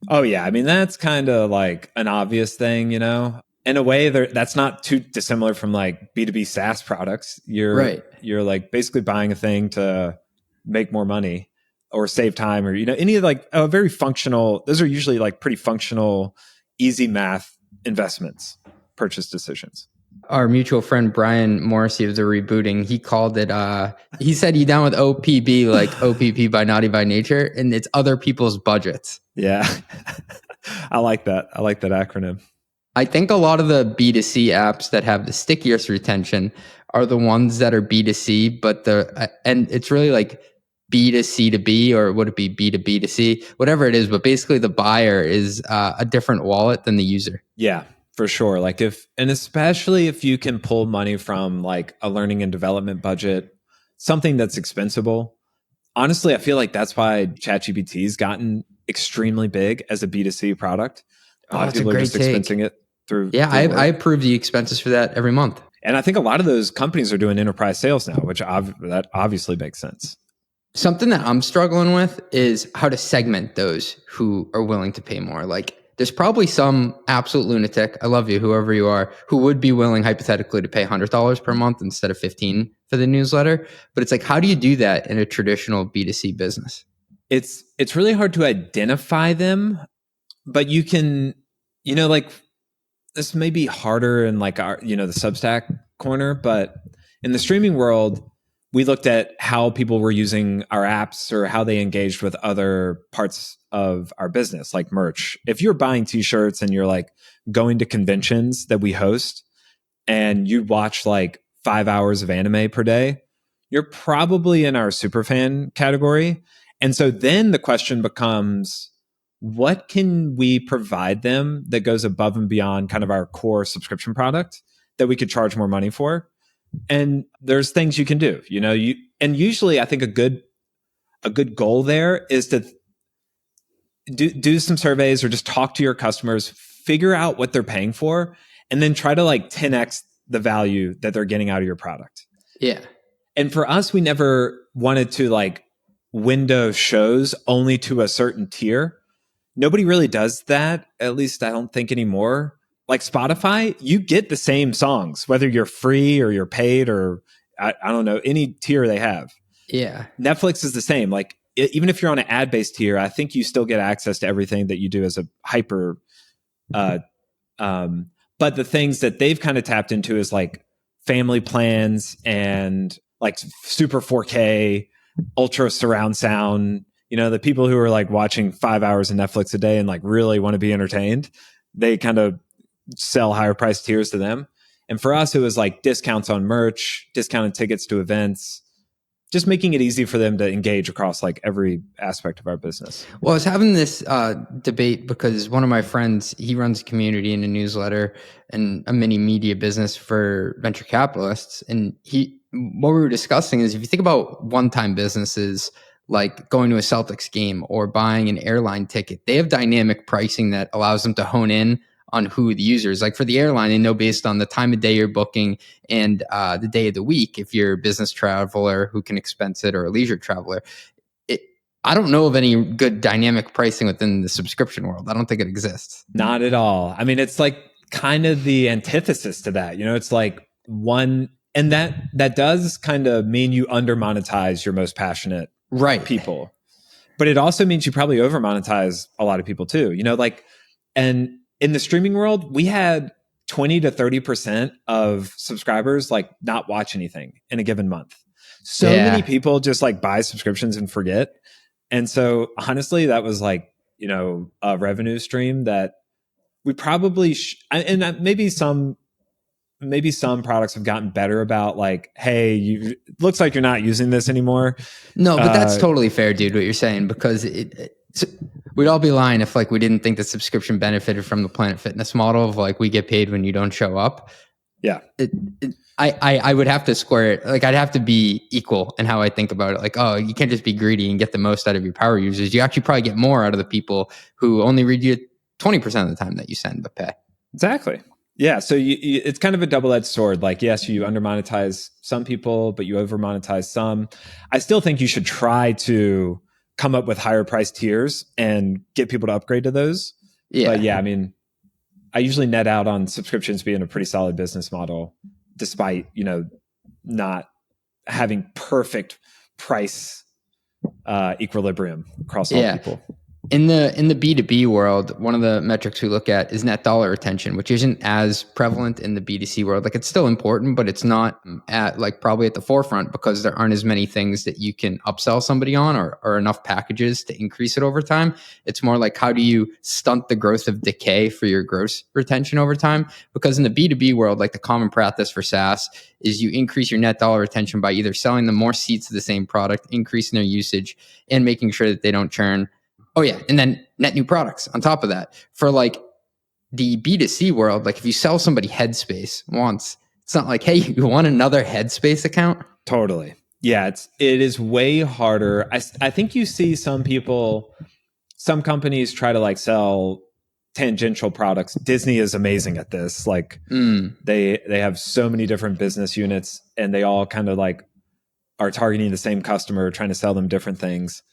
Oh, yeah. I mean, that's kind of like an obvious thing, In a way, that's not too dissimilar from like B2B SaaS products. You're like basically buying a thing to make more money or save time, or, any of like a very functional, those are usually like pretty functional, easy math investments, purchase decisions. Our mutual friend, Brian Morrissey of the Rebooting, he called it, he said he down with OPB, like OPP by Naughty by Nature, and it's other people's budgets. Yeah. I like that. I like that acronym. I think a lot of the B2C apps that have the stickiest retention are the ones that are B2C, but and it's really like B2C to B, or would it be B2B to C, whatever it is. But basically the buyer is a different wallet than the user. Yeah, for sure. Like and especially if you can pull money from like a learning and development budget, something that's expensible. Honestly, I feel like that's why ChatGPT's gotten extremely big as a B2C product. A lot of people are just expensing it through. Yeah, I approve the expenses for that every month. And I think a lot of those companies are doing enterprise sales now, which that obviously makes sense. Something that I'm struggling with is how to segment those who are willing to pay more. Like there's probably some absolute lunatic, I love you, whoever you are, who would be willing hypothetically to pay $100 per month instead of $15 for the newsletter. But it's like, how do you do that in a traditional B2C business? It's really hard to identify them, but you can, like this may be harder in like our, the Substack corner, but in the streaming world, we looked at how people were using our apps or how they engaged with other parts of our business, like merch. If you're buying t-shirts and you're like going to conventions that we host and you watch like 5 hours of anime per day, you're probably in our superfan category. And so then the question becomes, what can we provide them that goes above and beyond kind of our core subscription product that we could charge more money for? And there's things you can do, and usually I think a good goal there is to do some surveys or just talk to your customers, figure out what they're paying for, and then try to like 10x the value that they're getting out of your product. Yeah. And for us, we never wanted to like window shows only to a certain tier. Nobody really does that. At least I don't think anymore. Like Spotify, you get the same songs, whether you're free or you're paid or I don't know, any tier they have. Yeah. Netflix is the same. Like even if you're on an ad-based tier, I think you still get access to everything that you do as a hyper. But the things that they've kind of tapped into is like family plans and like super 4K, ultra surround sound. The people who are like watching 5 hours of Netflix a day and like really want to be entertained, they kind of sell higher price tiers to them. And for us, it was like discounts on merch, discounted tickets to events, just making it easy for them to engage across like every aspect of our business. Well, I was having this debate because one of my friends, he runs a community and a newsletter and a mini media business for venture capitalists. And what we were discussing is if you think about one-time businesses like going to a Celtics game or buying an airline ticket, they have dynamic pricing that allows them to hone in on who the user is. Like for the airline, they know based on the time of day you're booking and the day of the week, if you're a business traveler who can expense it or a leisure traveler. I don't know of any good dynamic pricing within the subscription world. I don't think it exists. Not at all. I mean, it's like kind of the antithesis to that. It's like one, and that does kind of mean you under monetize your most passionate people. But it also means you probably over monetize a lot of people too. And in the streaming world, we had 20 to 30% of subscribers like not watch anything in a given month. So many people just like buy subscriptions and forget. And so honestly, that was like, a revenue stream that we probably, maybe some products have gotten better about like, hey, it looks like you're not using this anymore. No, but that's totally fair, dude, what you're saying, because we'd all be lying if like we didn't think the subscription benefited from the Planet Fitness model of like we get paid when you don't show up. Yeah. I would have to square it. Like I'd have to be equal in how I think about it. Like, oh, you can't just be greedy and get the most out of your power users. You actually probably get more out of the people who only read you 20% of the time that you send but pay. Exactly. Yeah. So it's kind of a double-edged sword. Like, yes, you under monetize some people, but you over monetize some. I still think you should try to come up with higher price tiers and get people to upgrade to those. Yeah. But yeah, I mean, I usually net out on subscriptions being a pretty solid business model, despite, not having perfect price equilibrium across all people. In the B2B world, one of the metrics we look at is net dollar retention, which isn't as prevalent in the B2C world. Like it's still important, but it's not at like probably at the forefront because there aren't as many things that you can upsell somebody on or enough packages to increase it over time. It's more like how do you stunt the growth of decay for your gross retention over time? Because in the B2B world, like the common practice for SaaS is you increase your net dollar retention by either selling them more seats of the same product, increasing their usage, and making sure that they don't churn. Oh yeah. And then net new products on top of that. For like the B2C world, like if you sell somebody Headspace once, it's not like, hey, you want another Headspace account? Totally. Yeah. It is way harder. I think you see some companies try to like sell tangential products. Disney is amazing at this. Like they have so many different business units and they all kind of like are targeting the same customer, trying to sell them different things.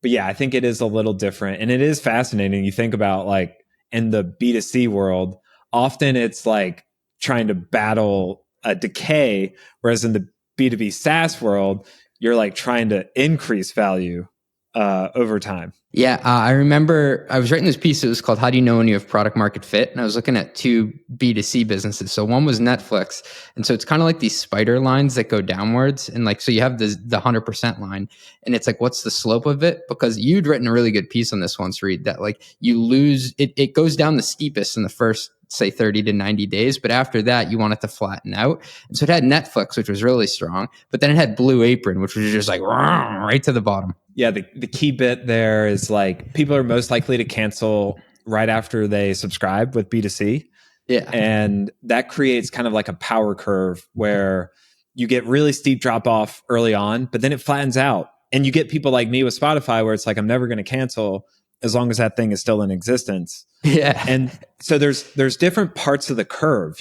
But yeah, I think it is a little different. And it is fascinating. You think about like in the B2C world, often it's like trying to battle a decay, whereas in the B2B SaaS world, you're like trying to increase value over time. Yeah, I remember I was writing this piece. It was called "How Do You Know When You Have Product Market Fit?" And I was looking at two B2C businesses. So one was Netflix, and so it's kind of like these spider lines that go downwards. And like, so you have the 100% line, and it's like, what's the slope of it? Because you'd written a really good piece on this once, Reid, that like you lose it. It goes down the steepest in the first, say 30 to 90 days. But after that, you want it to flatten out. And so it had Netflix, which was really strong, but then it had Blue Apron, which was just like right to the bottom. Yeah. The key bit there is like people are most likely to cancel right after they subscribe with B2C. Yeah. And that creates kind of like a power curve where you get really steep drop off early on, but then it flattens out. And you get people like me with Spotify where it's like, I'm never going to cancel as long as that thing is still in existence. Yeah. And so there's different parts of the curve.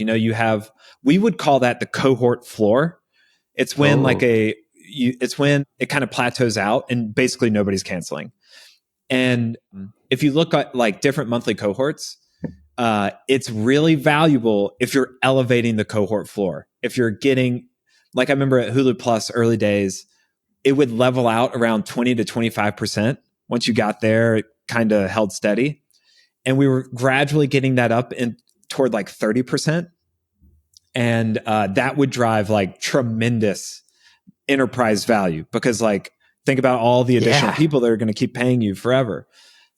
We would call that the cohort floor. It's when it's when it kind of plateaus out and basically nobody's canceling. And if you look at like different monthly cohorts, it's really valuable if you're elevating the cohort floor. If you're getting, like I remember at Hulu Plus early days, it would level out around 20 to 25%. Once you got there, it kind of held steady. And we were gradually getting that up toward like 30%. And that would drive like tremendous enterprise value because like think about all the additional people that are going to keep paying you forever.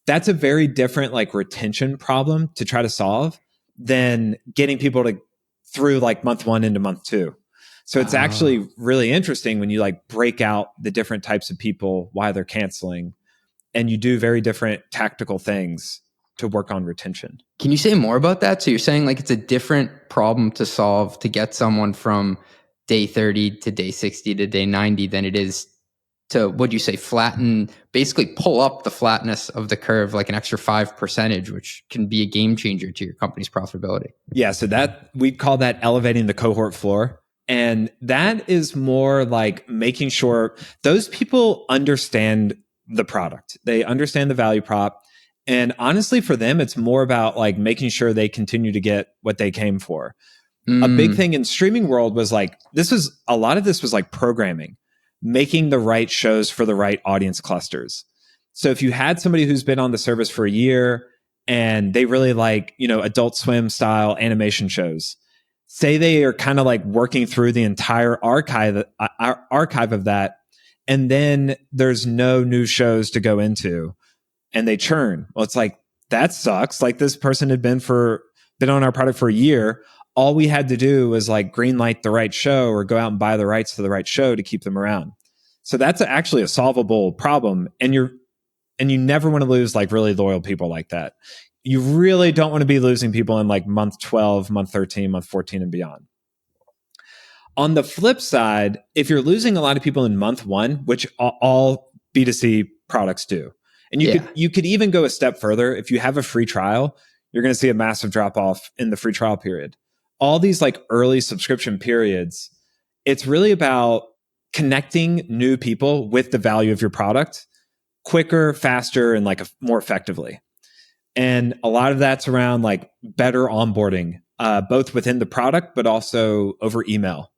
That's a very different like retention problem to try to solve than getting people to through like month 1 into month 2. So it's actually really interesting when you like break out the different types of people, why they're canceling, and you do very different tactical things to work on retention. Can you say more about that? So you're saying like it's a different problem to solve to get someone from day 30 to day 60 to day 90 than it is to, what'd you say, flatten, basically pull up the flatness of the curve like an extra 5%, which can be a game changer to your company's profitability. Yeah, so that we call that elevating the cohort floor. And that is more like making sure those people understand the product. They understand the value prop. And honestly, for them, it's more about like making sure they continue to get what they came for. A big thing in streaming world was like, a lot of this was like programming, making the right shows for the right audience clusters. So if you had somebody who's been on the service for a year and they really like, Adult Swim style animation shows, say they are kind of like working through the entire archive of that, and then there's no new shows to go into, and they churn. Well, it's like, that sucks. Like, this person had been on our product for a year. All we had to do was like green light the right show or go out and buy the rights to the right show to keep them around. So that's actually a solvable problem. And you never want to lose like really loyal people like that. You really don't want to be losing people in like month 12, month 13, month 14 and beyond. On the flip side, if you're losing a lot of people in month 1, which all B2C products do, and you could even go a step further. If you have a free trial, you're going to see a massive drop off in the free trial period. All these like early subscription periods, it's really about connecting new people with the value of your product quicker, faster, and like more effectively. And a lot of that's around like better onboarding, both within the product, but also over email.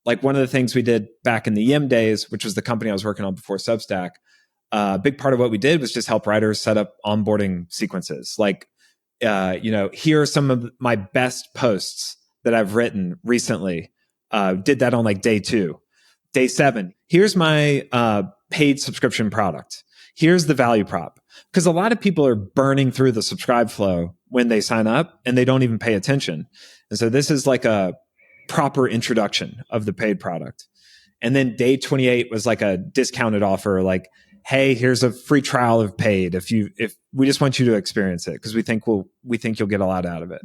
Like, one of the things we did back in the Yim days, which was the company I was working on before Substack, a big part of what we did was just help writers set up onboarding sequences. Like, here are some of my best posts that I've written recently. Did that on like day 2. Day 7, here's my paid subscription product. Here's the value prop. Because a lot of people are burning through the subscribe flow when they sign up and they don't even pay attention. And so this is like a proper introduction of the paid product. And then day 28 was like a discounted offer, like, hey, here's a free trial of paid if we just want you to experience it because we think you'll get a lot out of it.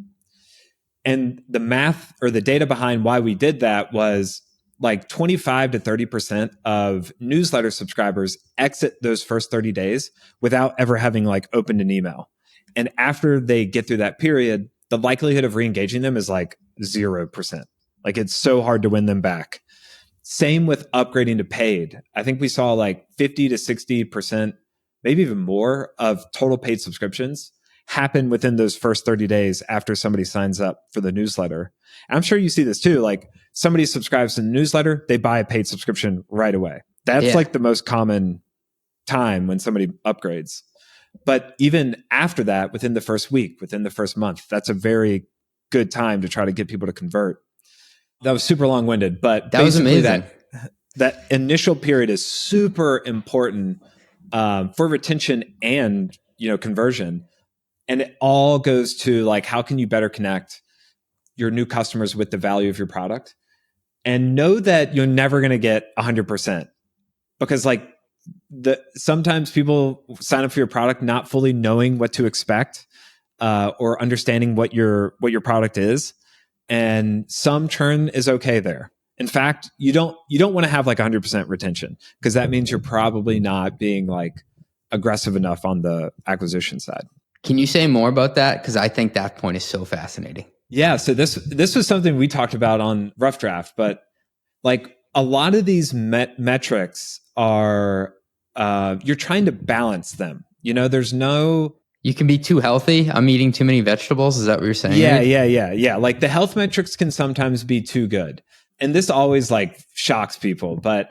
And the math or the data behind why we did that was like 25 to 30% of newsletter subscribers exit those first 30 days without ever having like opened an email. And after they get through that period, the likelihood of re-engaging them is like 0%. Like, it's so hard to win them back. Same with upgrading to paid. I think we saw like 50 to 60%, maybe even more, of total paid subscriptions happen within those first 30 days after somebody signs up for the newsletter. And I'm sure you see this too. Like, somebody subscribes to the newsletter, they buy a paid subscription right away. That's like the most common time when somebody upgrades. But even after that, within the first week, within the first month, that's a very good time to try to get people to convert. That was super long-winded, but that was amazing. That initial period is super important for retention and conversion. And it all goes to like, how can you better connect your new customers with the value of your product? And know that you're never going to get 100%, because like sometimes people sign up for your product not fully knowing what to expect or understanding what your product is. And some churn is okay there. In fact, you don't want to have like 100% retention, because that means you're probably not being like aggressive enough on the acquisition side. Can you say more about that? Because I think that point is so fascinating. Yeah. So this was something we talked about on Rough Draft, but like a lot of these metrics are, you're trying to balance them. There's no... You can be too healthy. I'm eating too many vegetables. Is that what you're saying? Yeah. Like, the health metrics can sometimes be too good. And this always like shocks people, but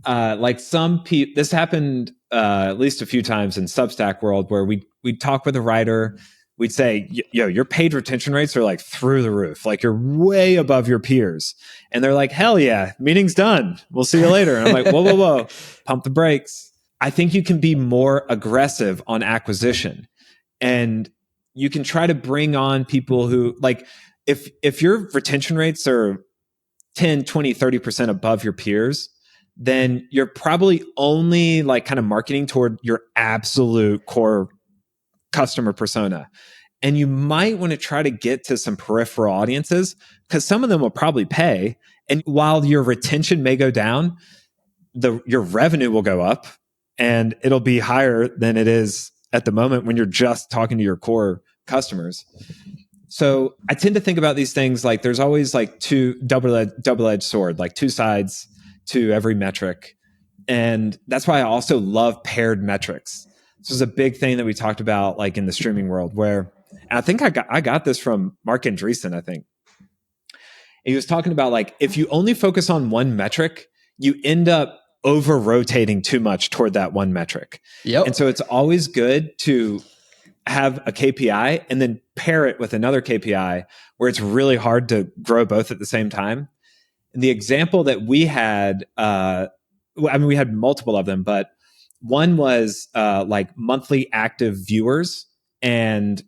like some people, this happened at least a few times in Substack world, where we'd talk with a writer. We'd say, yo, your paid retention rates are like through the roof. Like, you're way above your peers. And they're like, hell yeah, meeting's done. We'll see you later. And I'm like, whoa, pump the brakes. I think you can be more aggressive on acquisition, and you can try to bring on people who, like, if your retention rates are 10, 20, 30% above your peers, then you're probably only like kind of marketing toward your absolute core customer persona. And you might want to try to get to some peripheral audiences, because some of them will probably pay. And while your retention may go down, your revenue will go up, and it'll be higher than it is at the moment when you're just talking to your core customers. So I tend to think about these things like there's always like two double-edged sword, like two sides to every metric. And that's why I also love paired metrics. This is a big thing that we talked about like in the streaming world, where, and I think I got this from Mark Andreessen, I think. He was talking about like, if you only focus on one metric, you end up over rotating too much toward that one metric. Yep. And so it's always good to have a KPI and then pair it with another KPI where it's really hard to grow both at the same time. And the example that we had, we had multiple of them, but one was like monthly active viewers and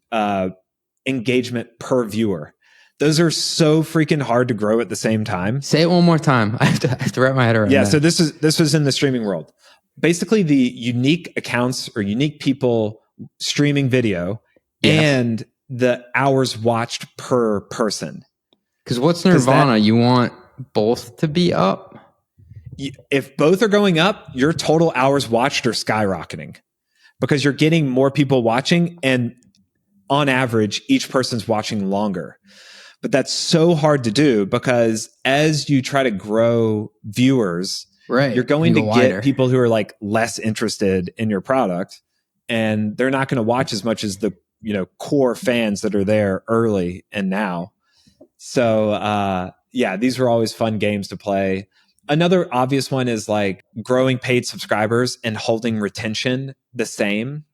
engagement per viewer. Those are so freaking hard to grow at the same time. Say it one more time. I have to wrap my head around that. So this was in the streaming world. Basically, the unique accounts or unique people streaming video and the hours watched per person. Because what's Nirvana? You want both to be up? If both are going up, your total hours watched are skyrocketing because you're getting more people watching, and on average, each person's watching longer. But that's so hard to do because as you try to grow viewers, you're going to get people who are like less interested in your product, and they're not going to watch as much as the core fans that are there early and now. So these were always fun games to play. Another obvious one is like growing paid subscribers and holding retention the same.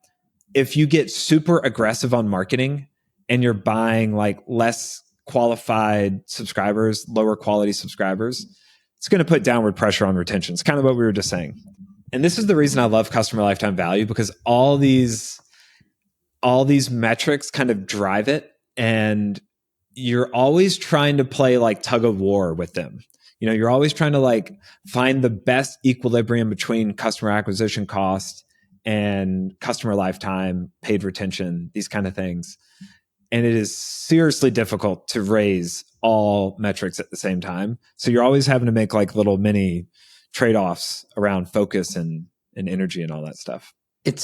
If you get super aggressive on marketing and you're buying like less qualified subscribers, lower quality subscribers, it's going to put downward pressure on retention. It's kind of what we were just saying. And this is the reason I love customer lifetime value, because all these metrics kind of drive it, and you're always trying to play like tug of war with them. You're always trying to like find the best equilibrium between customer acquisition cost and customer lifetime, paid retention, these kind of things. And it is seriously difficult to raise all metrics at the same time. So you're always having to make like little mini trade-offs around focus and energy and all that stuff. It's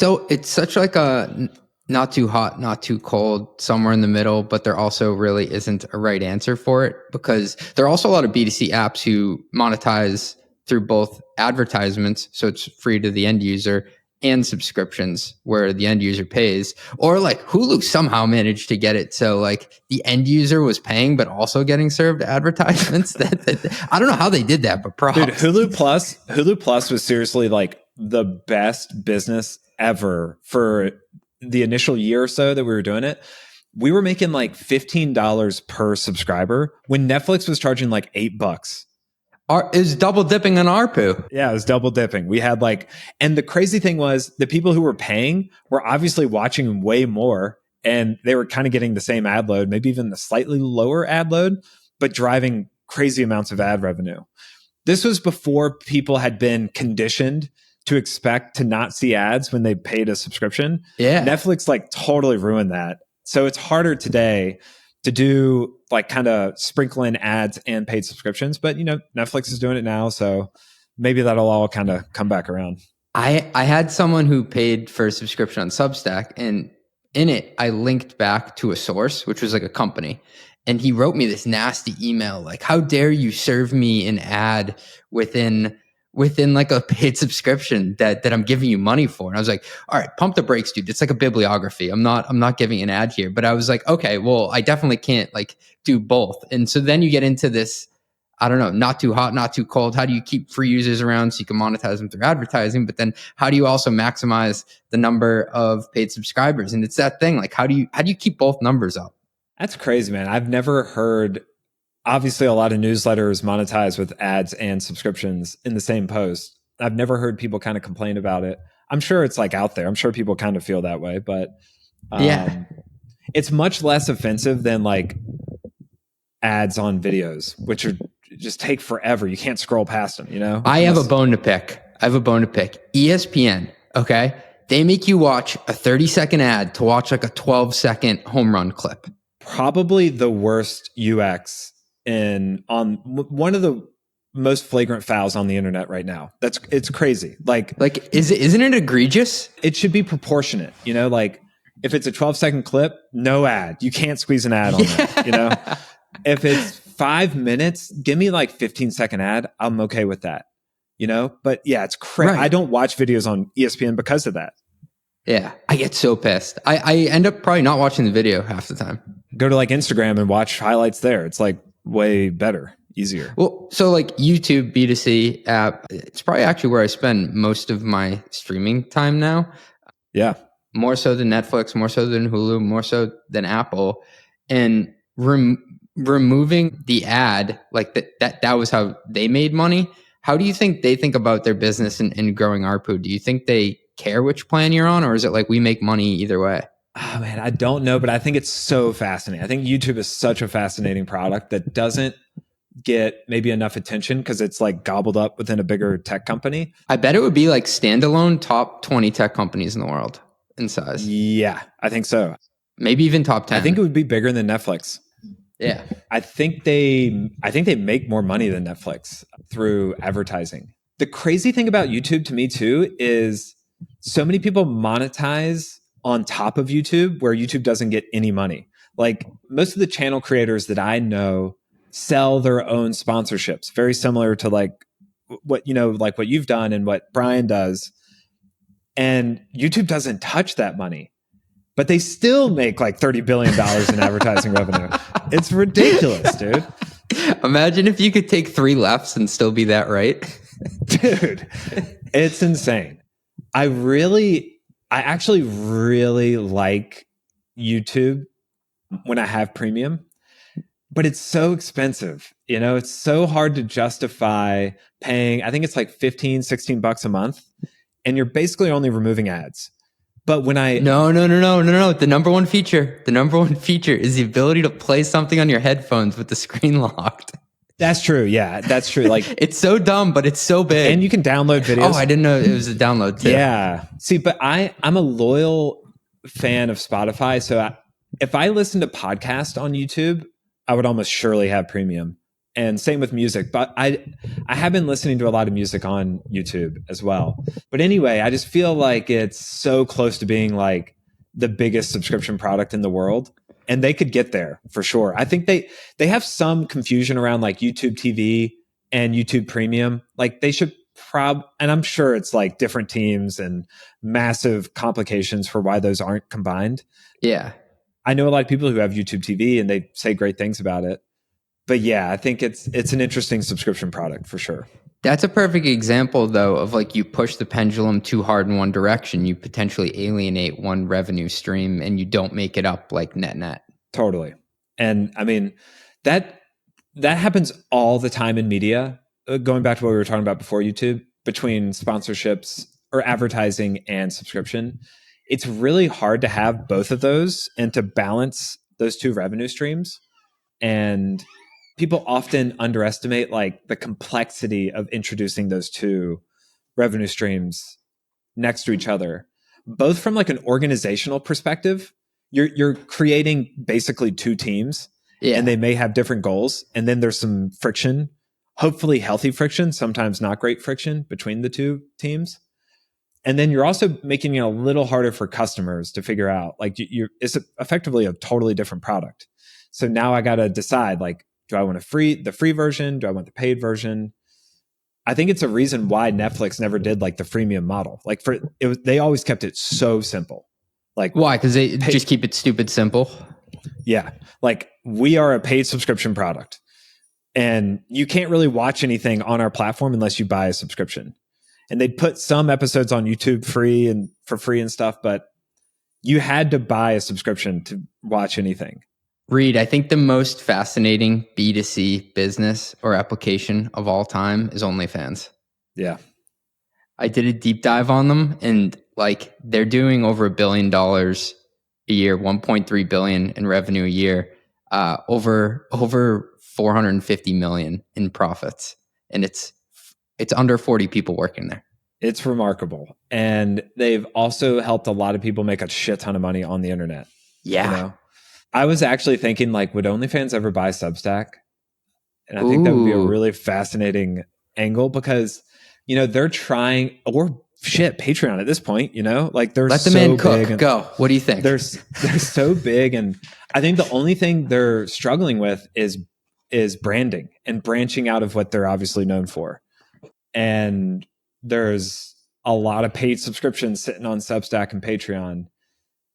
such like a not too hot, not too cold, somewhere in the middle, but there also really isn't a right answer for it, because there are also a lot of B2C apps who monetize through both advertisements, so it's free to the end user, and subscriptions where the end user pays. Or like Hulu somehow managed to get it so like the end user was paying but also getting served advertisements. that I don't know how they did that, but props. Dude, Hulu Plus was seriously like the best business ever for the initial year or so that we were doing it. We were making like $15 per subscriber when Netflix was charging like $8. Is double dipping on ARPU. Yeah, it was double dipping. We had like, and the crazy thing was the people who were paying were obviously watching way more, and they were kind of getting the same ad load, maybe even the slightly lower ad load, but driving crazy amounts of ad revenue. This was before people had been conditioned to expect to not see ads when they paid a subscription. Yeah. Netflix like totally ruined that. So it's harder today to do like kind of sprinkle in ads and paid subscriptions, but Netflix is doing it now, so maybe that'll all kind of come back around. I had someone who paid for a subscription on Substack, and in it I linked back to a source, which was like a company, and he wrote me this nasty email like, how dare you serve me an ad within like a paid subscription that I'm giving you money for. And I was like, all right, pump the brakes, dude. It's like a bibliography. I'm not giving an ad here. But I was like, okay, well, I definitely can't like do both. And so then you get into this, I don't know, not too hot, not too cold. How do you keep free users around so you can monetize them through advertising? But then how do you also maximize the number of paid subscribers? And it's that thing, like how do you keep both numbers up? That's crazy, man. I've never heard. Obviously, a lot of newsletters monetize with ads and subscriptions in the same post. I've never heard people kind of complain about it. I'm sure it's like out there. I'm sure people kind of feel that way, but it's much less offensive than like ads on videos, which are just take forever. You can't scroll past them, I have a bone to pick. ESPN, okay? They make you watch a 30-second ad to watch like a 12-second home run clip. Probably the worst UX on one of the most flagrant fouls on the internet right now. It's crazy. Like isn't it egregious? It should be proportionate, like if it's a 12-second clip, no ad. You can't squeeze an ad on that, If it's 5 minutes, give me like 15-second ad. I'm okay with that, But yeah, it's crazy. Right. I don't watch videos on ESPN because of that. Yeah, I get so pissed. I end up probably not watching the video half the time. Go to like Instagram and watch highlights there. It's like way better, easier. Well, so like YouTube B2C app, it's probably actually where I spend most of my streaming time now. Yeah. more so than Netflix, more so than Hulu, more so than Apple. And removing the ad, like that was how they made money. How do you think they think about their business and growing ARPU? Do you think they care which plan you're on, or is it like we make money either way? Oh man, I don't know, but I think it's so fascinating. I think YouTube is such a fascinating product that doesn't get maybe enough attention because it's like gobbled up within a bigger tech company. I bet it would be like standalone top 20 tech companies in the world in size. Yeah, I think so. Maybe even top 10. I think it would be bigger than Netflix. Yeah. I think they make more money than Netflix through advertising. The crazy thing about YouTube to me too is so many people monetize on top of YouTube where YouTube doesn't get any money. Like most of the channel creators that I know sell their own sponsorships, very similar to like what you've done and what Brian does. And YouTube doesn't touch that money, but they still make like $30 billion in advertising revenue. It's ridiculous, dude. Imagine if you could take 3 lefts and still be that right. Dude, it's insane. I actually really like YouTube when I have premium, but it's so expensive. You know, it's so hard to justify paying. I think it's like $15-$16 a month, and you're basically only removing ads. But when No. The number one feature is the ability to play something on your headphones with the screen locked. That's true. Yeah, that's true. Like it's so dumb, but it's so big. And you can download videos. Oh, I didn't know it was a download too. Yeah. See, but I'm a loyal fan of Spotify. So if I listen to podcasts on YouTube, I would almost surely have premium. And same with music. But I have been listening to a lot of music on YouTube as well. But anyway, I just feel like it's so close to being like the biggest subscription product in the world. And they could get there for sure. I think they have some confusion around like YouTube TV and YouTube Premium. Like they should and I'm sure it's like different teams and massive complications for why those aren't combined. Yeah. I know a lot of people who have YouTube TV and they say great things about it. But yeah, I think it's an interesting subscription product for sure. That's a perfect example, though, of like you push the pendulum too hard in one direction, you potentially alienate one revenue stream and you don't make it up like net. Totally. And I mean, that happens all the time in media, going back to what we were talking about before YouTube, between sponsorships or advertising and subscription. It's really hard to have both of those and to balance those two revenue streams. And people often underestimate like the complexity of introducing those two revenue streams next to each other, both from like an organizational perspective. You're creating basically two teams, and they may have different goals. And then there's some friction, hopefully healthy friction, sometimes not great friction between the two teams. And then you're also making it a little harder for customers to figure out, like it's effectively a totally different product. So now I got to decide, like, do I want the free version? Do I want the paid version? I think it's a reason why Netflix never did like the freemium model. Like they always kept it so simple. Like why? Because they just keep it stupid simple. Yeah. Like we are a paid subscription product and you can't really watch anything on our platform unless you buy a subscription. And they'd put some episodes on YouTube for free and stuff, but you had to buy a subscription to watch anything. Reid, I think the most fascinating B2C business or application of all time is OnlyFans. Yeah. I did a deep dive on them and like they're doing over $1 billion a year, 1.3 billion in revenue a year, over 450 million in profits. And it's under 40 people working there. It's remarkable. And they've also helped a lot of people make a shit ton of money on the internet. Yeah. You know? I was actually thinking, like, would OnlyFans ever buy Substack? And I think that would be a really fascinating angle because, you know, they're trying, or shit, Patreon at this point, you know, like they're let the so man cook. big. Go. What do you think? They're so big, and I think the only thing they're struggling with is branding and branching out of what they're obviously known for. And there's a lot of paid subscriptions sitting on Substack and Patreon,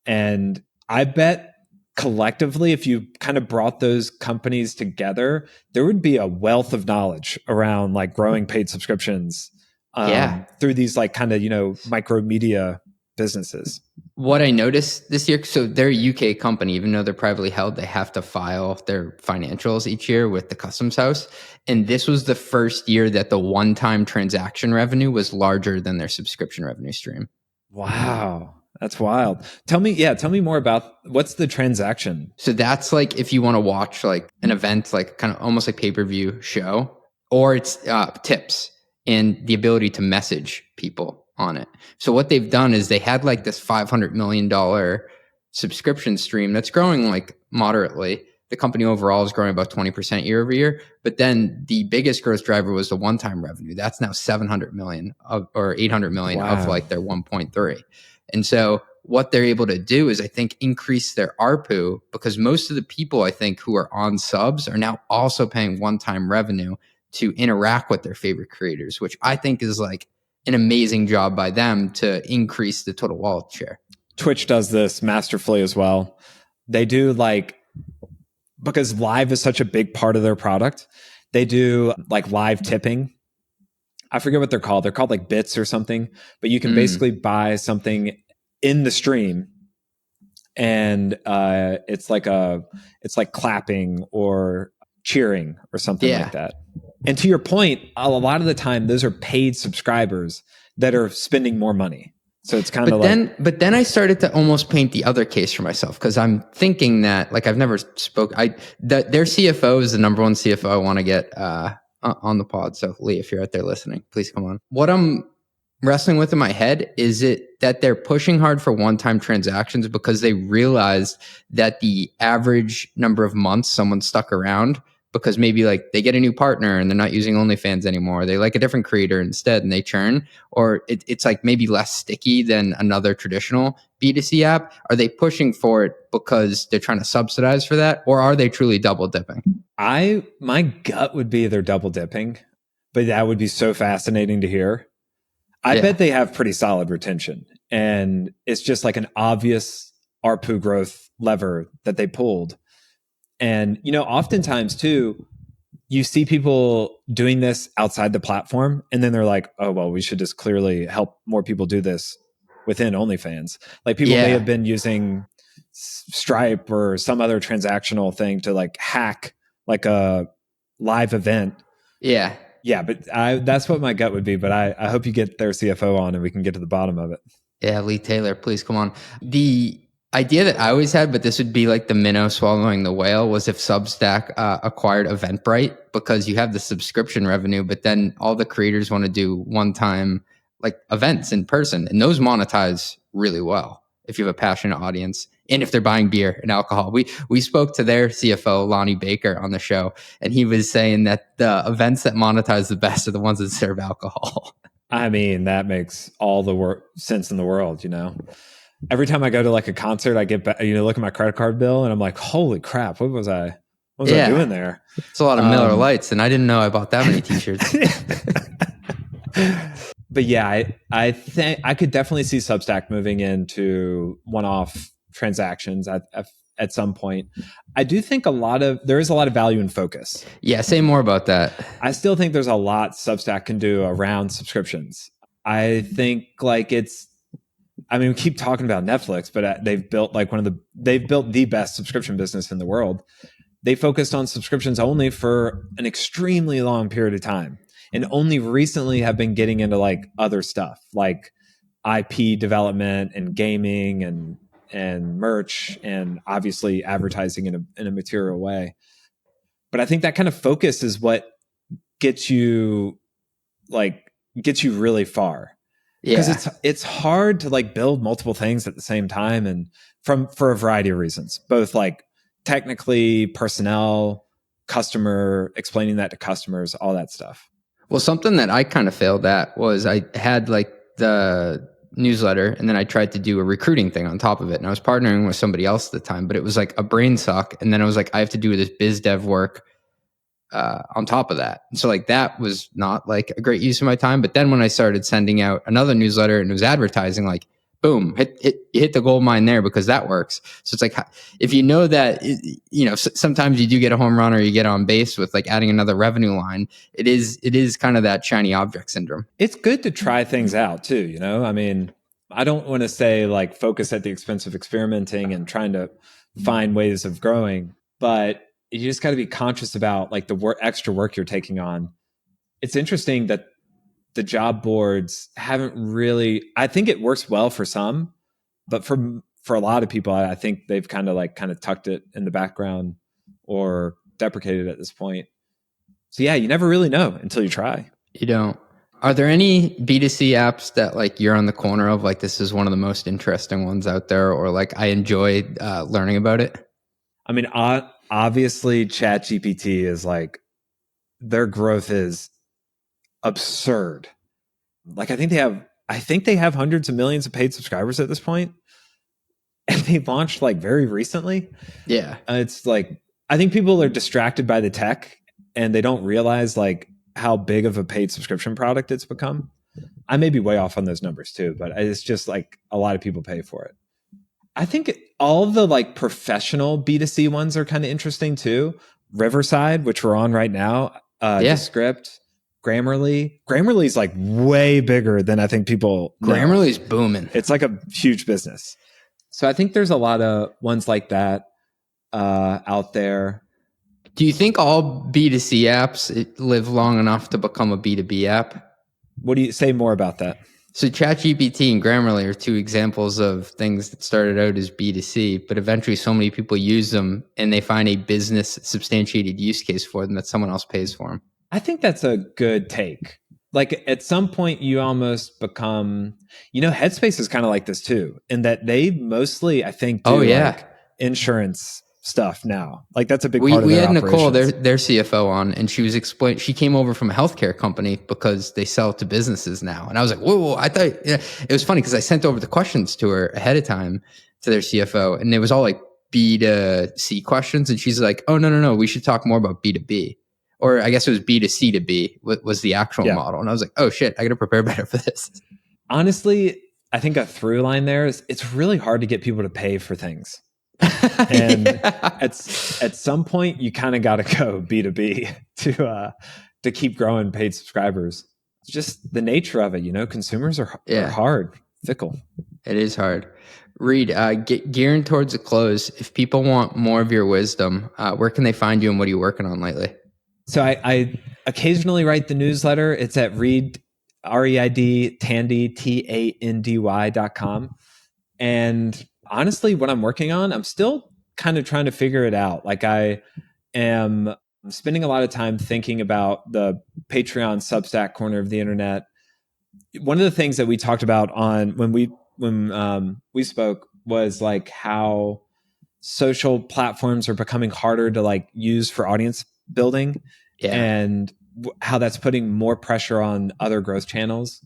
and I bet collectively, if you kind of brought those companies together, there would be a wealth of knowledge around like growing paid subscriptions through these like kind of, you know, micro media businesses. What I noticed this year, so they're a UK company, even though they're privately held, they have to file their financials each year with the customs house. And this was the first year that the one-time transaction revenue was larger than their subscription revenue stream. Wow. That's wild. Tell me more about what's the transaction. So that's like if you want to watch like an event, like kind of almost like pay-per-view show, or it's tips and the ability to message people on it. So what they've done is they had like this $500 million subscription stream that's growing like moderately. The company overall is growing about 20% year over year. But then the biggest growth driver was the one-time revenue. That's now 700 million or 800 million of like their 1.3. And so what they're able to do is I think increase their ARPU, because most of the people I think who are on subs are now also paying one-time revenue to interact with their favorite creators, which I think is like an amazing job by them to increase the total wallet share. Twitch does this masterfully as well. They do like, because live is such a big part of their product, they do like live tipping. I forget what they're called. They're called like bits or something, but you can basically buy something in the stream and it's like clapping or cheering or something like that. And to your point, a lot of the time, those are paid subscribers that are spending more money. So it's kind of like... But then I started to almost paint the other case for myself, because I'm thinking that, like, I've never spoke... their CFO is the number one CFO I want to get on the pod. So Lee, if you're out there listening, please come on. What I'm wrestling with in my head is it that they're pushing hard for one-time transactions because they realized that the average number of months someone stuck around, because maybe like they get a new partner and they're not using OnlyFans anymore. They like a different creator instead and they churn, or it's like maybe less sticky than another traditional B2C app. Are they pushing for it because they're trying to subsidize for that? Or are they truly double dipping? My gut would be they're double dipping, but that would be so fascinating to hear. I bet they have pretty solid retention, and it's just like an obvious ARPU growth lever that they pulled. And, you know, oftentimes too, you see people doing this outside the platform and then they're like, oh, well, we should just clearly help more people do this within OnlyFans. Like people may have been using Stripe or some other transactional thing to like hack like a live event. Yeah. Yeah. But that's what my gut would be. But I hope you get their CFO on and we can get to the bottom of it. Yeah. Lee Taylor, please come on. The idea that I always had, but this would be like the minnow swallowing the whale, was if Substack acquired Eventbrite, because you have the subscription revenue, but then all the creators want to do one-time like events in person, and those monetize really well if you have a passionate audience and if they're buying beer and alcohol. We spoke to their CFO, Lonnie Baker, on the show, and he was saying that the events that monetize the best are the ones that serve alcohol. I mean, that makes all the sense in the world, you know? Every time I go to like a concert, I get back, look at my credit card bill and I'm like, holy crap, what was I doing there? It's a lot of Miller Lights, and I didn't know I bought that many t-shirts. But yeah, I think I could definitely see Substack moving into one-off transactions at some point. I do think there is a lot of value in focus. Yeah, say more about that. I still think there's a lot Substack can do around subscriptions. I think like we keep talking about Netflix, but they've built the best subscription business in the world. They focused on subscriptions only for an extremely long period of time, and only recently have been getting into like other stuff like IP development and gaming and merch, and obviously advertising in a material way. But I think that kind of focus is what gets you really far. Because it's hard to like build multiple things at the same time, and for a variety of reasons, both like technically, personnel, customer, explaining that to customers, all that stuff. Well, something that I kind of failed at was I had like the newsletter, and then I tried to do a recruiting thing on top of it, and I was partnering with somebody else at the time, but it was like a brain suck. And then I was like, I have to do this biz dev work on top of that. So like that was not like a great use of my time. But then when I started sending out another newsletter and it was advertising, like boom, hit the gold mine there, because that works. So it's like, if you know that, sometimes you do get a home run or you get on base with like adding another revenue line. It is kind of that shiny object syndrome. It's good to try things out too. I mean, I don't want to say like focus at the expense of experimenting and trying to find ways of growing, but you just got to be conscious about like the extra work you're taking on. It's interesting that the job boards haven't really, I think it works well for some, but for a lot of people, I think they've kind of tucked it in the background or deprecated at this point. So yeah, you never really know until you try. You don't. Are there any B2C apps that like you're on the corner of, like this is one of the most interesting ones out there, or like I enjoy learning about it? I mean, obviously ChatGPT is like, their growth is absurd. Like I think they have hundreds of millions of paid subscribers at this point. And they launched like very recently. Yeah. It's like, I think people are distracted by the tech and they don't realize like how big of a paid subscription product it's become. I may be way off on those numbers too, but it's just like a lot of people pay for it. I think all the like professional B2C ones are kind of interesting too. Riverside, which we're on right now, Descript, Grammarly. Grammarly's like way bigger than I think people know. Grammarly's booming. It's like a huge business. So I think there's a lot of ones like that out there. Do you think all B2C apps live long enough to become a B2B app? What do you say more about that? So ChatGPT and Grammarly are two examples of things that started out as B2C, but eventually so many people use them and they find a business substantiated use case for them that someone else pays for them. I think that's a good take. Like at some point you almost become, Headspace is kind of like this too, in that they mostly, I think, do like insurance stuff now. Like that's a big part of their operations. We had Nicole, their CFO on, and she was explaining, she came over from a healthcare company because they sell to businesses now. And I was like, whoa, I thought, it was funny because I sent over the questions to her ahead of time to their CFO, and it was all like B2C questions. And she's like, oh, no, we should talk more about B2B. Or I guess it was B2C to B was the actual model. And I was like, oh shit, I got to prepare better for this. Honestly, I think a through line there is it's really hard to get people to pay for things. And at some point you kind of got to go B2B to keep growing paid subscribers. It's just the nature of it. Consumers are hard, fickle. It is hard. Reid, gearing towards a close, if people want more of your wisdom, where can they find you and what are you working on lately? So I occasionally write the newsletter. It's at Reid, REID, Tandy, TANDY.com. And honestly, what I'm working on, I'm still kind of trying to figure it out. Like I'm spending a lot of time thinking about the Patreon Substack corner of the internet. One of the things that we talked about when we spoke was like how social platforms are becoming harder to like use for audience building and how that's putting more pressure on other growth channels.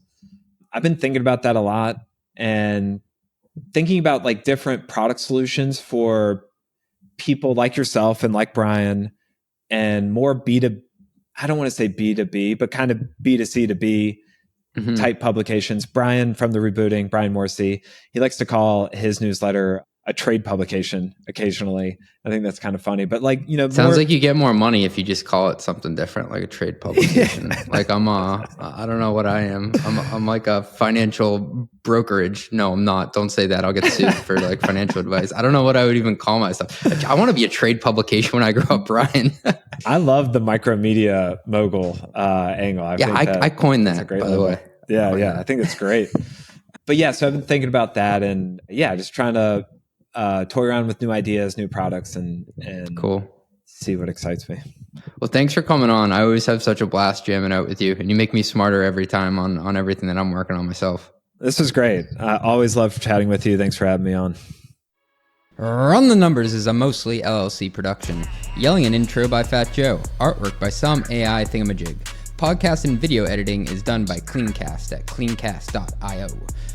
I've been thinking about that a lot and thinking about like different product solutions for people like yourself and like Brian, and more I don't want to say B2B, but kind of B2C to B type publications. Brian from the Rebooting, Brian Morrissey, he likes to call his newsletter a trade publication occasionally. I think that's kind of funny, but like, sounds like you get more money if you just call it something different, like a trade publication. Like I don't know what I am. I'm like a financial brokerage. No, I'm not. Don't say that. I'll get sued for like financial advice. I don't know what I would even call myself. I want to be a trade publication when I grow up, Brian. I love the micromedia mogul angle. I coined that, by the way. Yeah. I think it's great. But yeah, so I've been thinking about that and just trying to toy around with new ideas, new products, and cool. See what excites me. Well, thanks for coming on. I always have such a blast jamming out with you, and you make me smarter every time on everything that I'm working on myself. This was great. I always love chatting with you. Thanks for having me on. Run the Numbers is a mostly LLC production. Yelling an intro by Fat Joe. Artwork by some AI thingamajig. Podcast and video editing is done by Cleancast at cleancast.io.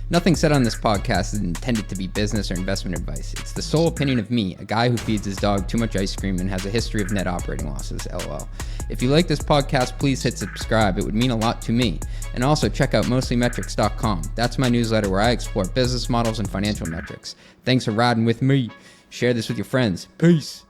Nothing said on this podcast is intended to be business or investment advice. It's the sole opinion of me, a guy who feeds his dog too much ice cream and has a history of net operating losses, LOL. If you like this podcast, please hit subscribe. It would mean a lot to me. And also check out mostlymetrics.com. That's my newsletter where I explore business models and financial metrics. Thanks for riding with me. Share this with your friends. Peace.